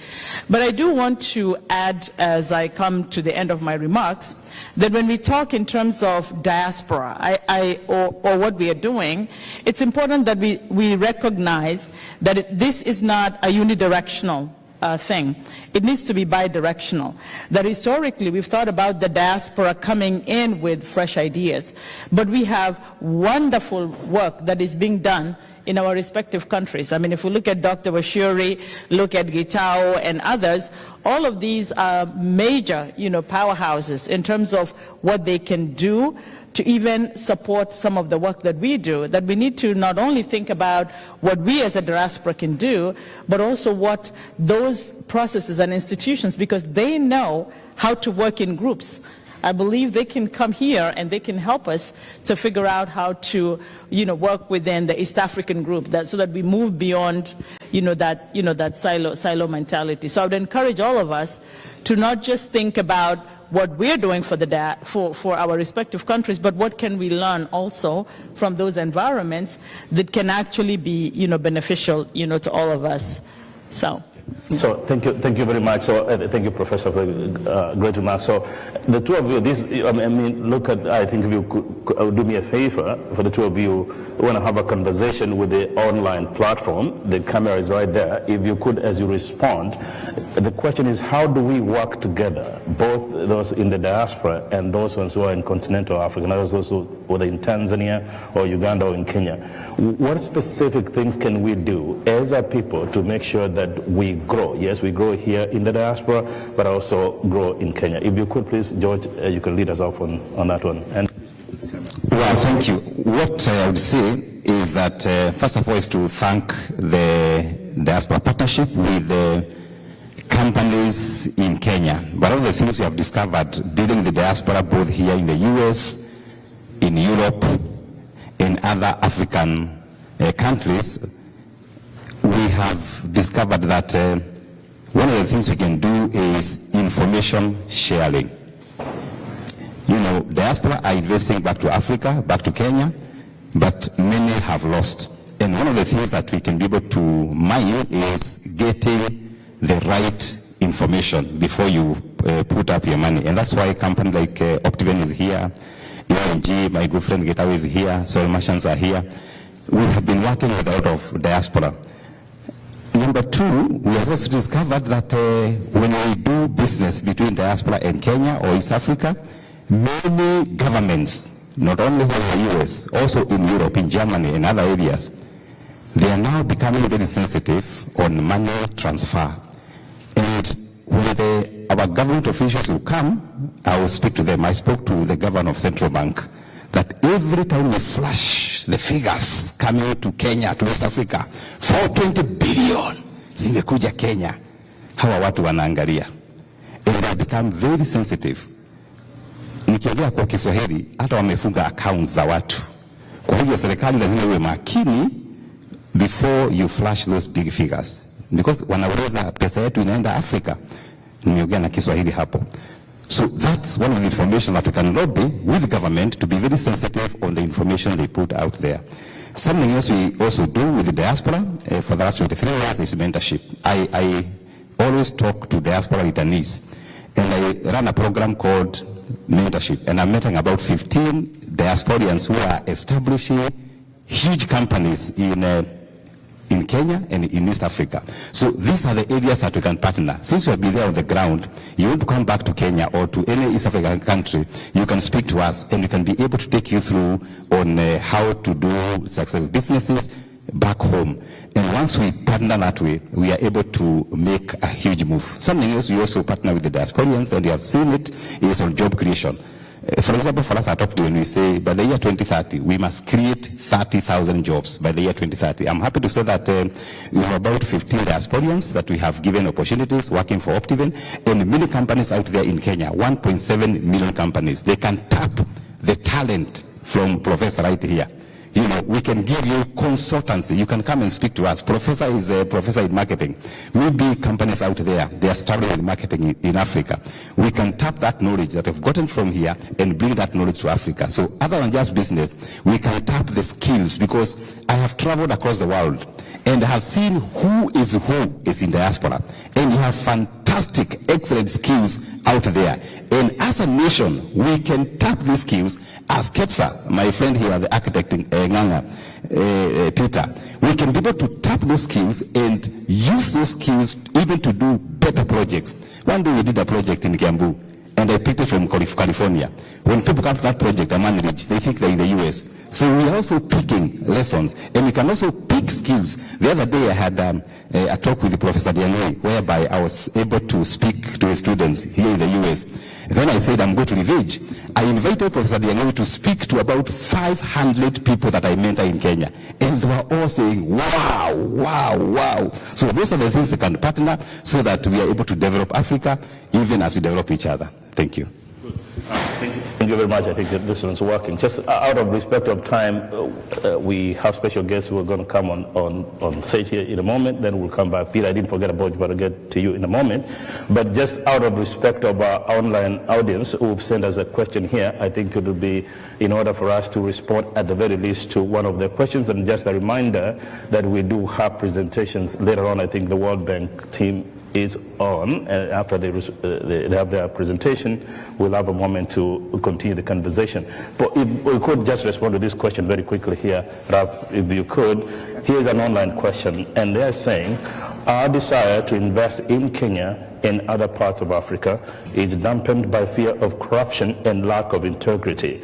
G: But I do want to add, as I come to the end of my remarks, that when we talk in terms of diaspora, or what we are doing, it's important that we recognize that this is not a unidirectional thing. It needs to be bi-directional. That historically we've thought about the diaspora coming in with fresh ideas, but we have wonderful work that is being done in our respective countries. I mean, if we look at Dr. Washiri, look at Gitao and others, all of these are major, powerhouses in terms of what they can do to even support some of the work that we do, that we need to not only think about what we as a diaspora can do, but also what those processes and institutions, because they know how to work in groups. I believe they can come here and they can help us to figure out how to, work within the East African group, so that we move beyond, that silo mentality. So I would encourage all of us to not just think about what we're doing for our respective countries, but what can we learn also from those environments that can actually be, beneficial, to all of us. So
E: thank you very much. So thank you, Professor, for great remarks. So the two of you, I think if you could do me a favor, for the two of you want to have a conversation with the online platform. The camera is right there. If you could, as you respond, the question is, how do we work together, both those in the diaspora and those ones who are in continental Africa, and those whether in Tanzania or Uganda or in Kenya? What specific things can we do as a people to make sure that we grow? Yes, we grow here in the diaspora, but also grow in Kenya. If you could please, George, you can lead us off on that one.
H: Well, thank you. What I would say is that, first of all, is to thank the Diaspora Partnership with the companies in Kenya. But all the things we have discovered dealing with the diaspora, both here in the US, in Europe, in other African countries, we have discovered that one of the things we can do is information sharing. Diaspora are investing back to Africa, back to Kenya, but many have lost. And one of the things that we can be able to mine is getting the right information before you put up your money. And that's why a company like Optiven is here, AMG, my good friend Getawe is here, soil merchants are here. We have been working with a lot of diaspora. Number two, we have also discovered that when we do business between diaspora and Kenya or East Africa, many governments, not only here in the US, also in Europe, in Germany, and other areas, they are now becoming very sensitive on money transfer. And when our government officials will come, I will speak to them. I spoke to the governor of Central Bank, that every time we flash the figures coming to Kenya, to West Africa, 420 billion zimekuja Kenya, hawa watu wanaangalia. And they become very sensitive. Nikiongea kwa Kiswahili, hata wamefunga accounts za watu. Kwa hivyo serikali lazima iwe makini before you flash those big figures. Because wanaweza pesa yetu inaenda Africa. Nimeongea na Kiswahili hapo. So that's one of the information that we can lobby with government to be very sensitive on the information they put out there. Something else we also do with the diaspora for the last 23 years is mentorship. I always talk to diaspora returnees, and I run a program called mentorship, and I'm mentoring about 15 diasporians who are establishing huge companies in Kenya and in East Africa. So these are the areas that we can partner. Since you have been there on the ground, you want to come back to Kenya or to any East African country, you can speak to us and we can be able to take you through on how to do successful businesses back home. And once we partner that way, we are able to make a huge move. Something else, we also partner with the diasporians, and you have seen it, is on job creation. For example, for us at Optiven, we say by the year 2030, we must create 30,000 jobs by the year 2030. I'm happy to say that we have about 15 diasporians that we have given opportunities working for Optiven, and many companies out there in Kenya, 1.7 million companies. They can tap the talent from Professor right here. You know, we can give you consultancy. You can come and speak to us. Professor is a professor in marketing. Maybe companies out there, they are struggling with marketing in Africa. We can tap that knowledge that we've gotten from here and bring that knowledge to Africa. So other than just business, we can tap the skills, because I have traveled across the world and have seen who is in diaspora. And you have fantastic, excellent skills out there. And as a nation, we can tap these skills as KEPSA, my friend here, the architect Nganga, Peter. We can be able to tap those skills and use those skills even to do better projects. One day we did a project in Kiambu, and I picked it from California. When people come to that project, Amman-Ridge, they think they're in the US. So we are also picking lessons, and we can also pick skills. The other day I had a talk with Professor Dianoi, whereby I was able to speak to students here in the US. Then I said, I'm going to Revenge. I invited Professor Dianoi to speak to about 500 people that I mentor in Kenya. And they were all saying, wow, wow, wow. So those are the things that can partner so that we are able to develop Africa, even as we develop each other. Thank you.
E: Thank you very much. I think that this one's working. Just out of respect of time, we have special guests who are going to come on stage here in a moment. Then we'll come back. Peter, I didn't forget about you, but I'll get to you in a moment. But just out of respect of our online audience who've sent us a question here, I think it would be in order for us to respond at the very least to one of their questions. And just a reminder that we do have presentations later on. I think the World Bank team is on, and after they have their presentation, we'll have a moment to continue the conversation. But if we could just respond to this question very quickly here, Ralph, if you could. Here's an online question, and they're saying, our desire to invest in Kenya and other parts of Africa is dampened by fear of corruption and lack of integrity.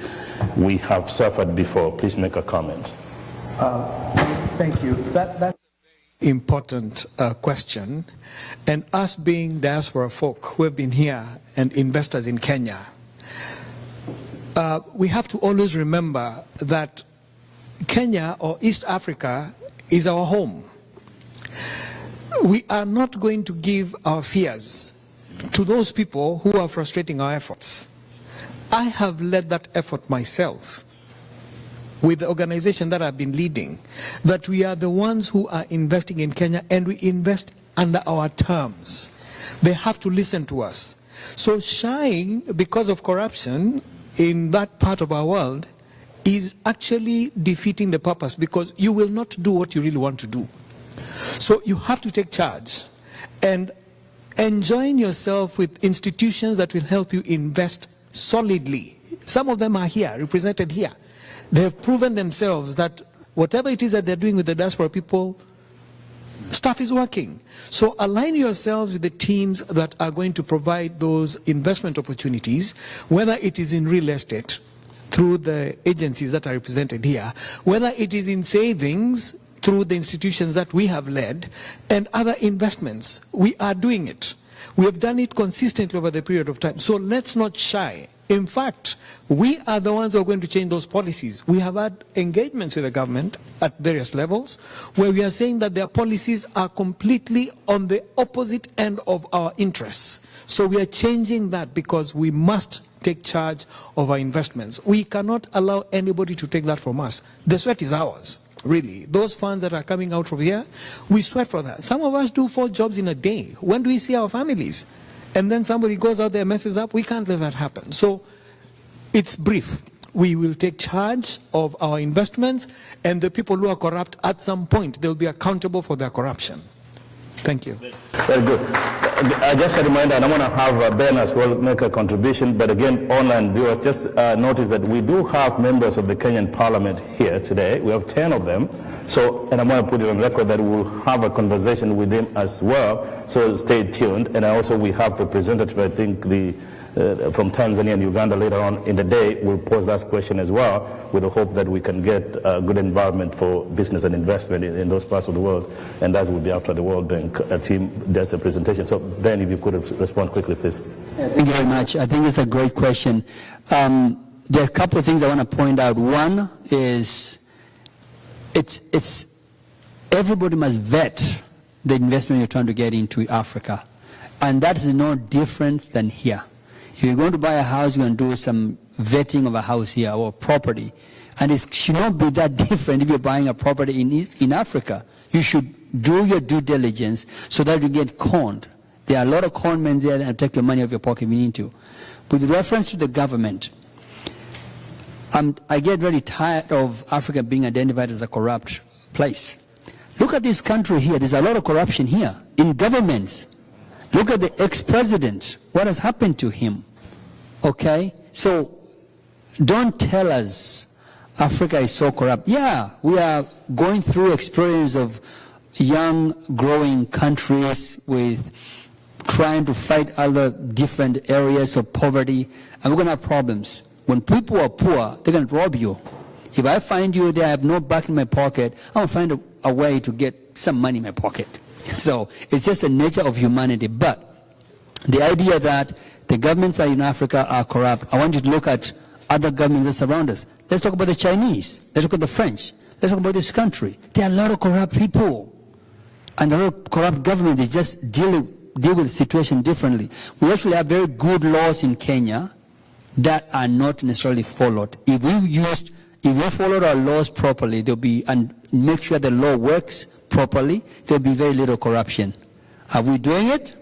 E: We have suffered before. Please make a comment.
K: Thank you. That's a very important question. And us being diaspora folk who have been here and investors in Kenya, we have to always remember that Kenya or East Africa is our home. We are not going to give our fears to those people who are frustrating our efforts. I have led that effort myself with the organization that I've been leading, that we are the ones who are investing in Kenya, and we invest under our terms. They have to listen to us. So shying because of corruption in that part of our world is actually defeating the purpose, because you will not do what you really want to do. So you have to take charge and enjoin yourself with institutions that will help you invest solidly. Some of them are here, represented here. They have proven themselves that whatever it is that they're doing with the diaspora people, stuff is working. So align yourselves with the teams that are going to provide those investment opportunities, whether it is in real estate through the agencies that are represented here, whether it is in savings through the institutions that we have led, and other investments. We are doing it. We have done it consistently over the period of time. So let's not shy. In fact, we are the ones who are going to change those policies. We have had engagements with the government at various levels where we are saying that their policies are completely on the opposite end of our interests. So we are changing that, because we must take charge of our investments. We cannot allow anybody to take that from us. The sweat is ours, really. Those funds that are coming out from here, we sweat for that. Some of us do 4 jobs in a day. When do we see our families? And then somebody goes out there, messes up. We can't let that happen. So it's brief. We will take charge of our investments, and the people who are corrupt, at some point, they'll be accountable for their corruption. Thank you.
E: Very good. Just a reminder, and I want to have Ben as well make a contribution, but again, online viewers, just notice that we do have members of the Kenyan Parliament here today. We have 10 of them. So, and I want to put it on record that we'll have a conversation with them as well. So stay tuned. And also we have representatives, I think, from Tanzania and Uganda later on in the day. We'll pose that question as well, with the hope that we can get a good environment for business and investment in those parts of the world. And that will be after the World Bank team does the presentation. So Ben, if you could respond quickly, please.
J: Yeah, thank you very much. I think it's a great question. There are a couple of things I want to point out. One is it's everybody must vet the investment you're trying to get into Africa. And that is no different than here. If you're going to buy a house, you're going to do some vetting of a house here or property. And it should not be that different if you're buying a property in Africa. You should do your due diligence so that you get conned. There are a lot of con men there that take your money out of your pocket if you need to. With reference to the government, I get very tired of Africa being identified as a corrupt place. Look at this country here. There's a lot of corruption here in governments. Look at the ex-president. What has happened to him? Okay? So don't tell us Africa is so corrupt. Yeah, we are going through experience of young, growing countries with trying to fight other different areas of poverty, and we're going to have problems. When people are poor, they're going to rob you. If I find you there, I have no back in my pocket, I'll find a way to get some money in my pocket. So it's just the nature of humanity. But the idea that the governments in Africa are corrupt, I want you to look at other governments that surround us. Let's talk about the Chinese. Let's look at the French. Let's talk about this country. There are a lot of corrupt people. And a lot of corrupt government is just deal with the situation differently. We actually have very good laws in Kenya that are not necessarily followed. If we followed our laws properly, there'll be, and make sure the law works properly, there'll be very little corruption. Are we doing it?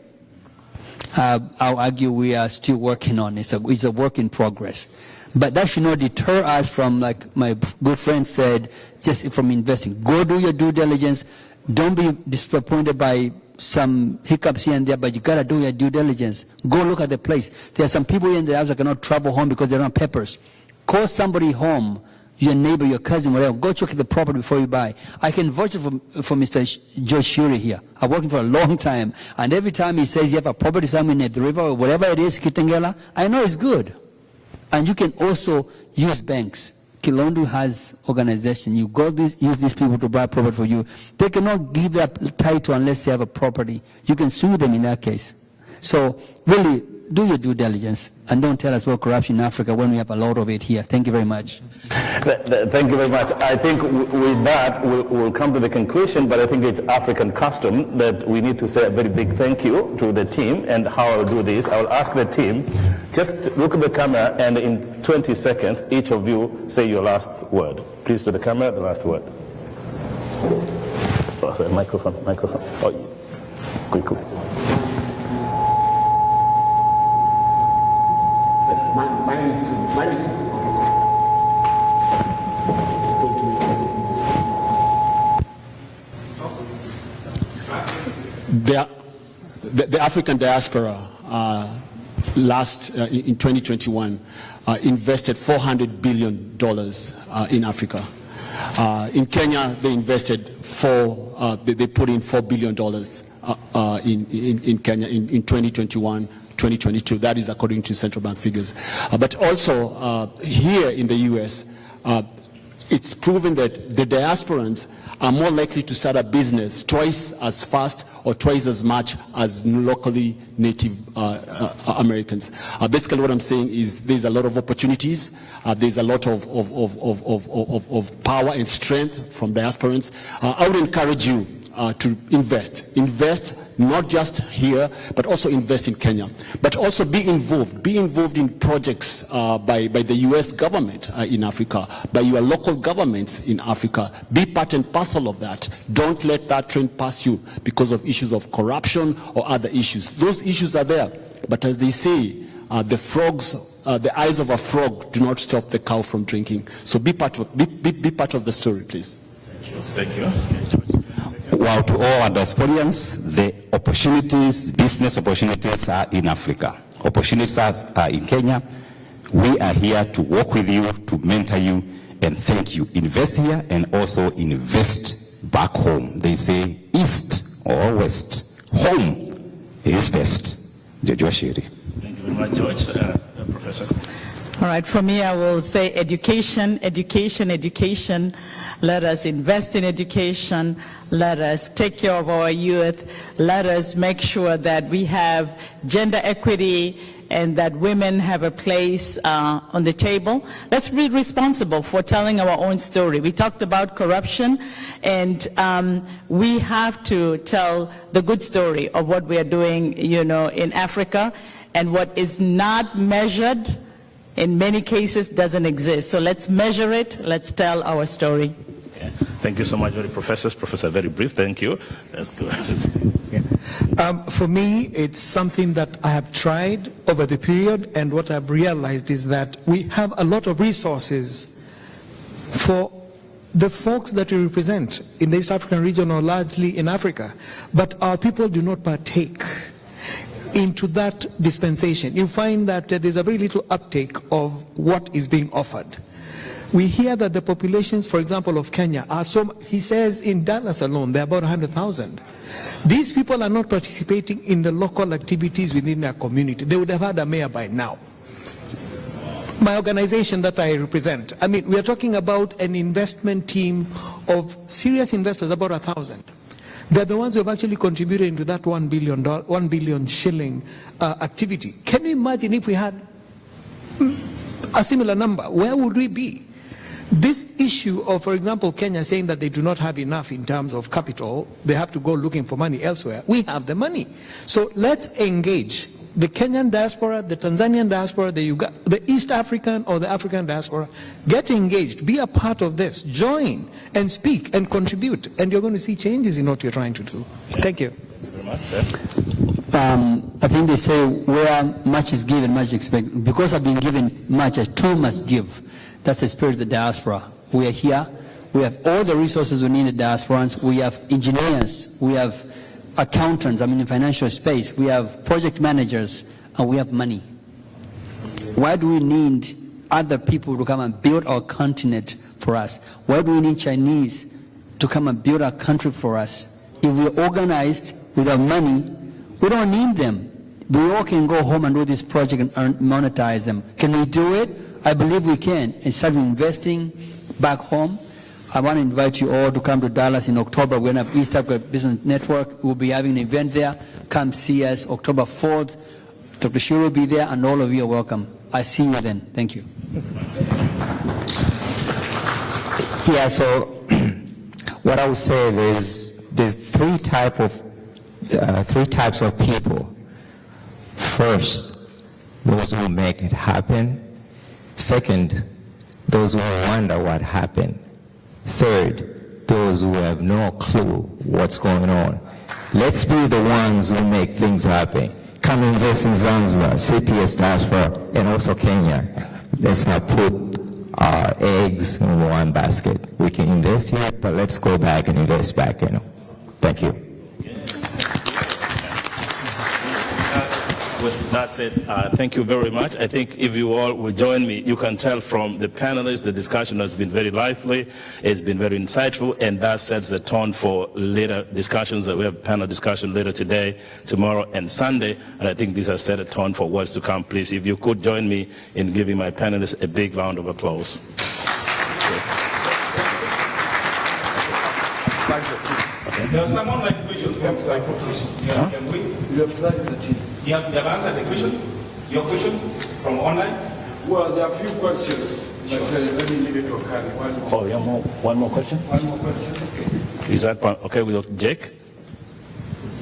J: I'll argue we are still working on it. It's a work in progress. But that should not deter us from, like my good friend said, just from investing. Go do your due diligence. Don't be disappointed by some hiccups here and there, but you gotta do your due diligence. Go look at the place. There are some people here in the house that cannot travel home because they don't have papers. Call somebody home, your neighbor, your cousin, whatever. Go check the property before you buy. I can vouch for Mr. George Shuri here. I've worked for a long time, and every time he says you have a property somewhere near the river or whatever it is, Kitengela, I know it's good. And you can also use banks. Kilondu has organization. You go use these people to buy property for you. They cannot give that title unless they have a property. You can sue them in that case. So really, do your due diligence and don't tell us about corruption in Africa when we have a lot of it here. Thank you very much.
E: Thank you very much. I think with that, we'll come to the conclusion, but I think it's African custom that we need to say a very big thank you to the team. And how I'll do this, I'll ask the team, just look at the camera, and in 20 seconds, each of you say your last word. Please to the camera, the last word. Oh, sorry, microphone. Oh, quickly.
D: Mine is two.
M: The African diaspora in 2021 invested $400 billion in Africa. In Kenya, they invested they put in $4 billion in Kenya in 2021. 2022. That is according to central bank figures. But also here in the US, it's proven that the diasporans are more likely to start a business twice as fast or twice as much as locally native Americans. Basically what I'm saying is there's a lot of opportunities, there's a lot of power and strength from diasporans. I would encourage you to invest not just here, but also invest in Kenya, but also be involved in projects by the US government in Africa, by your local governments in Africa. Be part and parcel of that. Don't let that trend pass you because of issues of corruption or other issues. Those issues are there, but as they say, the eyes of a frog do not stop the cow from drinking. So be part of the story, please.
E: Thank you.
H: Well, to all our diasporians, the opportunities, business opportunities are in Africa. Opportunities are in Kenya. We are here to work with you, to mentor you, and thank you. Invest here and also invest back home. They say east or west. Home is best. George Shiri.
E: Thank you very much, George. Professor.
G: All right, for me, I will say education. Let us invest in education. Let us take care of our youth. Let us make sure that we have gender equity and that women have a place on the table. Let's be responsible for telling our own story. We talked about corruption, and we have to tell the good story of what we are doing, in Africa, and what is not measured in many cases doesn't exist. So let's measure it, let's tell our story.
E: Yeah. Thank you so much, Professor, very brief, thank you. That's good.
K: For me, it's something that I have tried over the period, and what I've realized is that we have a lot of resources for the folks that we represent in the East African region or largely in Africa, but our people do not partake into that dispensation. You find that there's a very little uptake of what is being offered. We hear that the populations, for example, of Kenya are he says in Dallas alone, there are about 100,000. These people are not participating in the local activities within their community. They would have had a mayor by now. My organization that I represent, I mean, we are talking about an investment team of serious investors, about 1,000. They're the ones who have actually contributed into that $1 billion shilling activity. Can you imagine if we had a similar number? Where would we be? This issue of, for example, Kenya saying that they do not have enough in terms of capital, they have to go looking for money elsewhere. We have the money. So let's engage the Kenyan diaspora, the Tanzanian diaspora, the East African or the African diaspora. Get engaged, be a part of this, join and speak and contribute, and you're going to see changes in what you're trying to do. Thank you.
J: I think they say where much is given, much expected. Because I've been given much, I too must give. That's the spirit of the diaspora. We are here. We have all the resources we need in the diasporans. We have engineers. We have accountants, I mean in financial space. We have project managers, and we have money. Why do we need other people to come and build our continent for us? Why do we need Chinese to come and build our country for us? If we're organized with our money, we don't need them. We all can go home and do this project and monetize them. Can we do it? I believe we can. And start investing back home. I want to invite you all to come to Dallas in October. We're going to have East Africa Business Network. We'll be having an event there. Come see us October 4th. Dr. Shiro will be there, and all of you are welcome. I see you then. Thank you.
I: Yeah, so what I would say there's three types of people. First, those who make it happen. Second, those who wonder what happened. Third, those who have no clue what's going on. Let's be the ones who make things happen. Come invest in Zanzibar, CPS Diaspora, and also Kenya. Let's not put our eggs in one basket. We can invest here, but let's go back and invest back, Thank you.
E: That's it. Thank you very much. I think if you all will join me, you can tell from the panelists, the discussion has been very lively, it's been very insightful, and that sets the tone for later discussions. We have panel discussion later today, tomorrow, and Sunday, and I think this has set a tone for what's to come. Please, if you could join me in giving my panelists a big round of applause.
F: Okay. There are some online questions from Can we?
L: You have slides that
F: you have answered the questions? Your question from online?
L: Well, there are a few questions, but let me leave it to Kali.
E: One more question?
L: One more question? Okay.
E: Is that okay with Jake?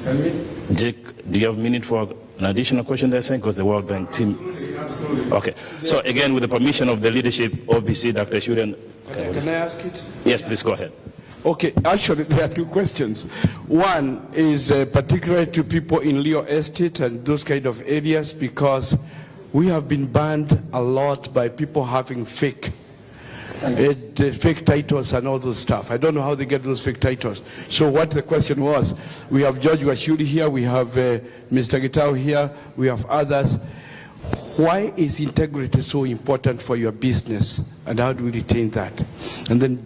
L: Can we?
E: Jake, do you have a minute for an additional question they're saying? Because the World Bank team...
L: Absolutely.
E: Okay. So again, with the permission of the leadership of BC, Dr. Shuren...
L: Can I ask it?
E: Yes, please go ahead.
A: Okay, actually there are two questions. One is particularly to people in Leo Estate and those kind of areas, because we have been banned a lot by people having fake titles and all those stuff. I don't know how they get those fake titles. So what the question was, we have George Washuri here, we have Mr. Gitao here, we have others. Why is integrity so important for your business, and how do we retain that? And then,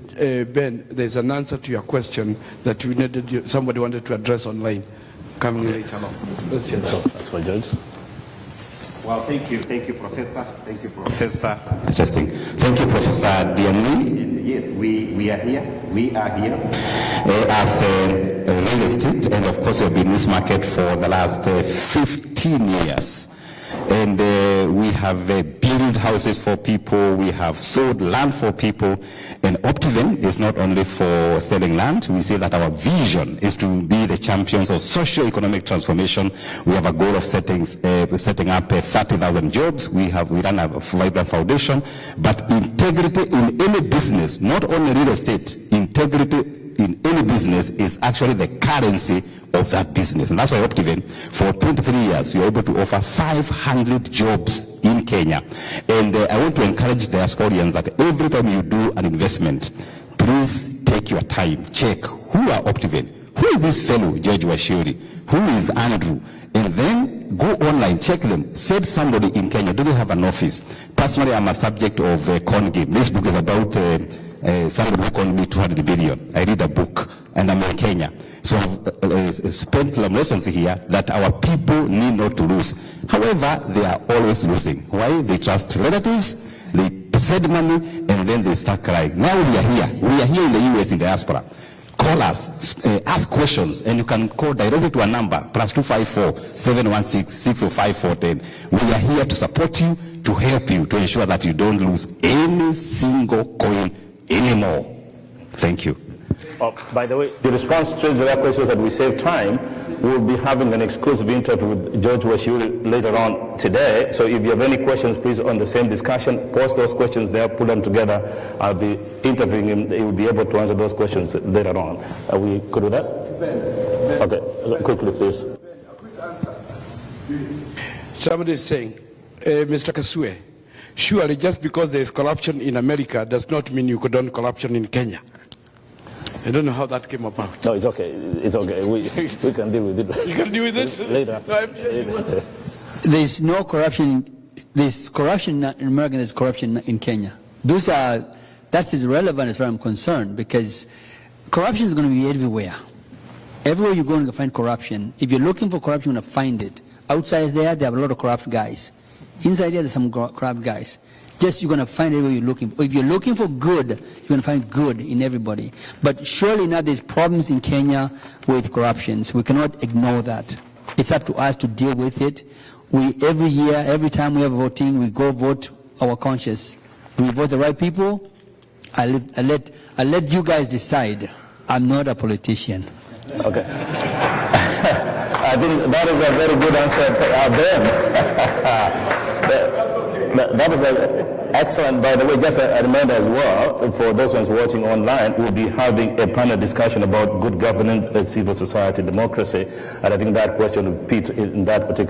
A: Ben, there's an answer to your question that we needed, somebody wanted to address online, coming later on. Let's hear that.
E: That's for George.
H: Well, thank you, Professor. Thank you, Professor. Interesting. Thank you, Professor Diamli. Yes, we are here. We are here as a real estate, and of course, we've been in this market for the last 15 years. and we have built houses for people, we have sold land for people, and Optiven is not only for selling land. We say that our vision is to be the champions of socio-economic transformation. We have a goal of setting up 30,000 jobs. We run a vibrant foundation, but integrity in any business, not only real estate, integrity in any business is actually the currency of that business. And that's why Optiven, for 23 years, we are able to offer 500 jobs in Kenya. And I want to encourage diasporians that every time you do an investment, please take your time, check who are Optiven, who is this fellow, George Washiri, who is Andrew, and then go online, check them, send somebody in Kenya, do they have an office? Personally, I'm a subject of Con Game. This book is about somebody who called me 200 billion. I read a book, and I'm in Kenya. So I've spent some lessons here that our people need not to lose. However, they are always losing. Why? They trust relatives, they send money, and then they start crying. Now we are here. We are here in the US in diaspora. Call us, ask questions, and you can call directly to a number, +254-716-605-410. We are here to support you, to help you, to ensure that you don't lose any single coin anymore. Thank you.
E: By the way, the response to the questions that we save time, we'll be having an exclusive interview with George Washiri later on today. So if you have any questions, please, on the same discussion, post those questions there, put them together. I'll be interviewing him. He will be able to answer those questions later on. Are we good with that? Ben. Okay, quickly, please.
L: Ben, a quick answer.
A: Somebody is saying, Mr. Kasue, surely just because there is corruption in America does not mean you condone corruption in Kenya. I don't know how that came about.
E: No, it's okay. It's okay. We can deal with it.
A: You can deal with it?
E: Later.
A: No, I'm sure you will.
J: There's no corruption. There's corruption in America. There's corruption in Kenya. That's irrelevant as far as I'm concerned, because corruption is going to be everywhere. Everywhere you're going to find corruption. If you're looking for corruption, you're going to find it. Outside there, they have a lot of corrupt guys. Inside there, there's some corrupt guys. Just you're going to find everywhere you're looking for. If you're looking for good, you're going to find good in everybody. But surely now there's problems in Kenya with corruption. So we cannot ignore that. It's up to us to deal with it. Every year, every time we have voting, we go vote our conscience. Do we vote the right people? I let you guys decide. I'm not a politician.
E: Okay. I think that is a very good answer, Ben. That is excellent. By the way, just a reminder as well, for those ones watching online, we'll be having a panel discussion about good governance, civil society, democracy, and I think that question fits in that particular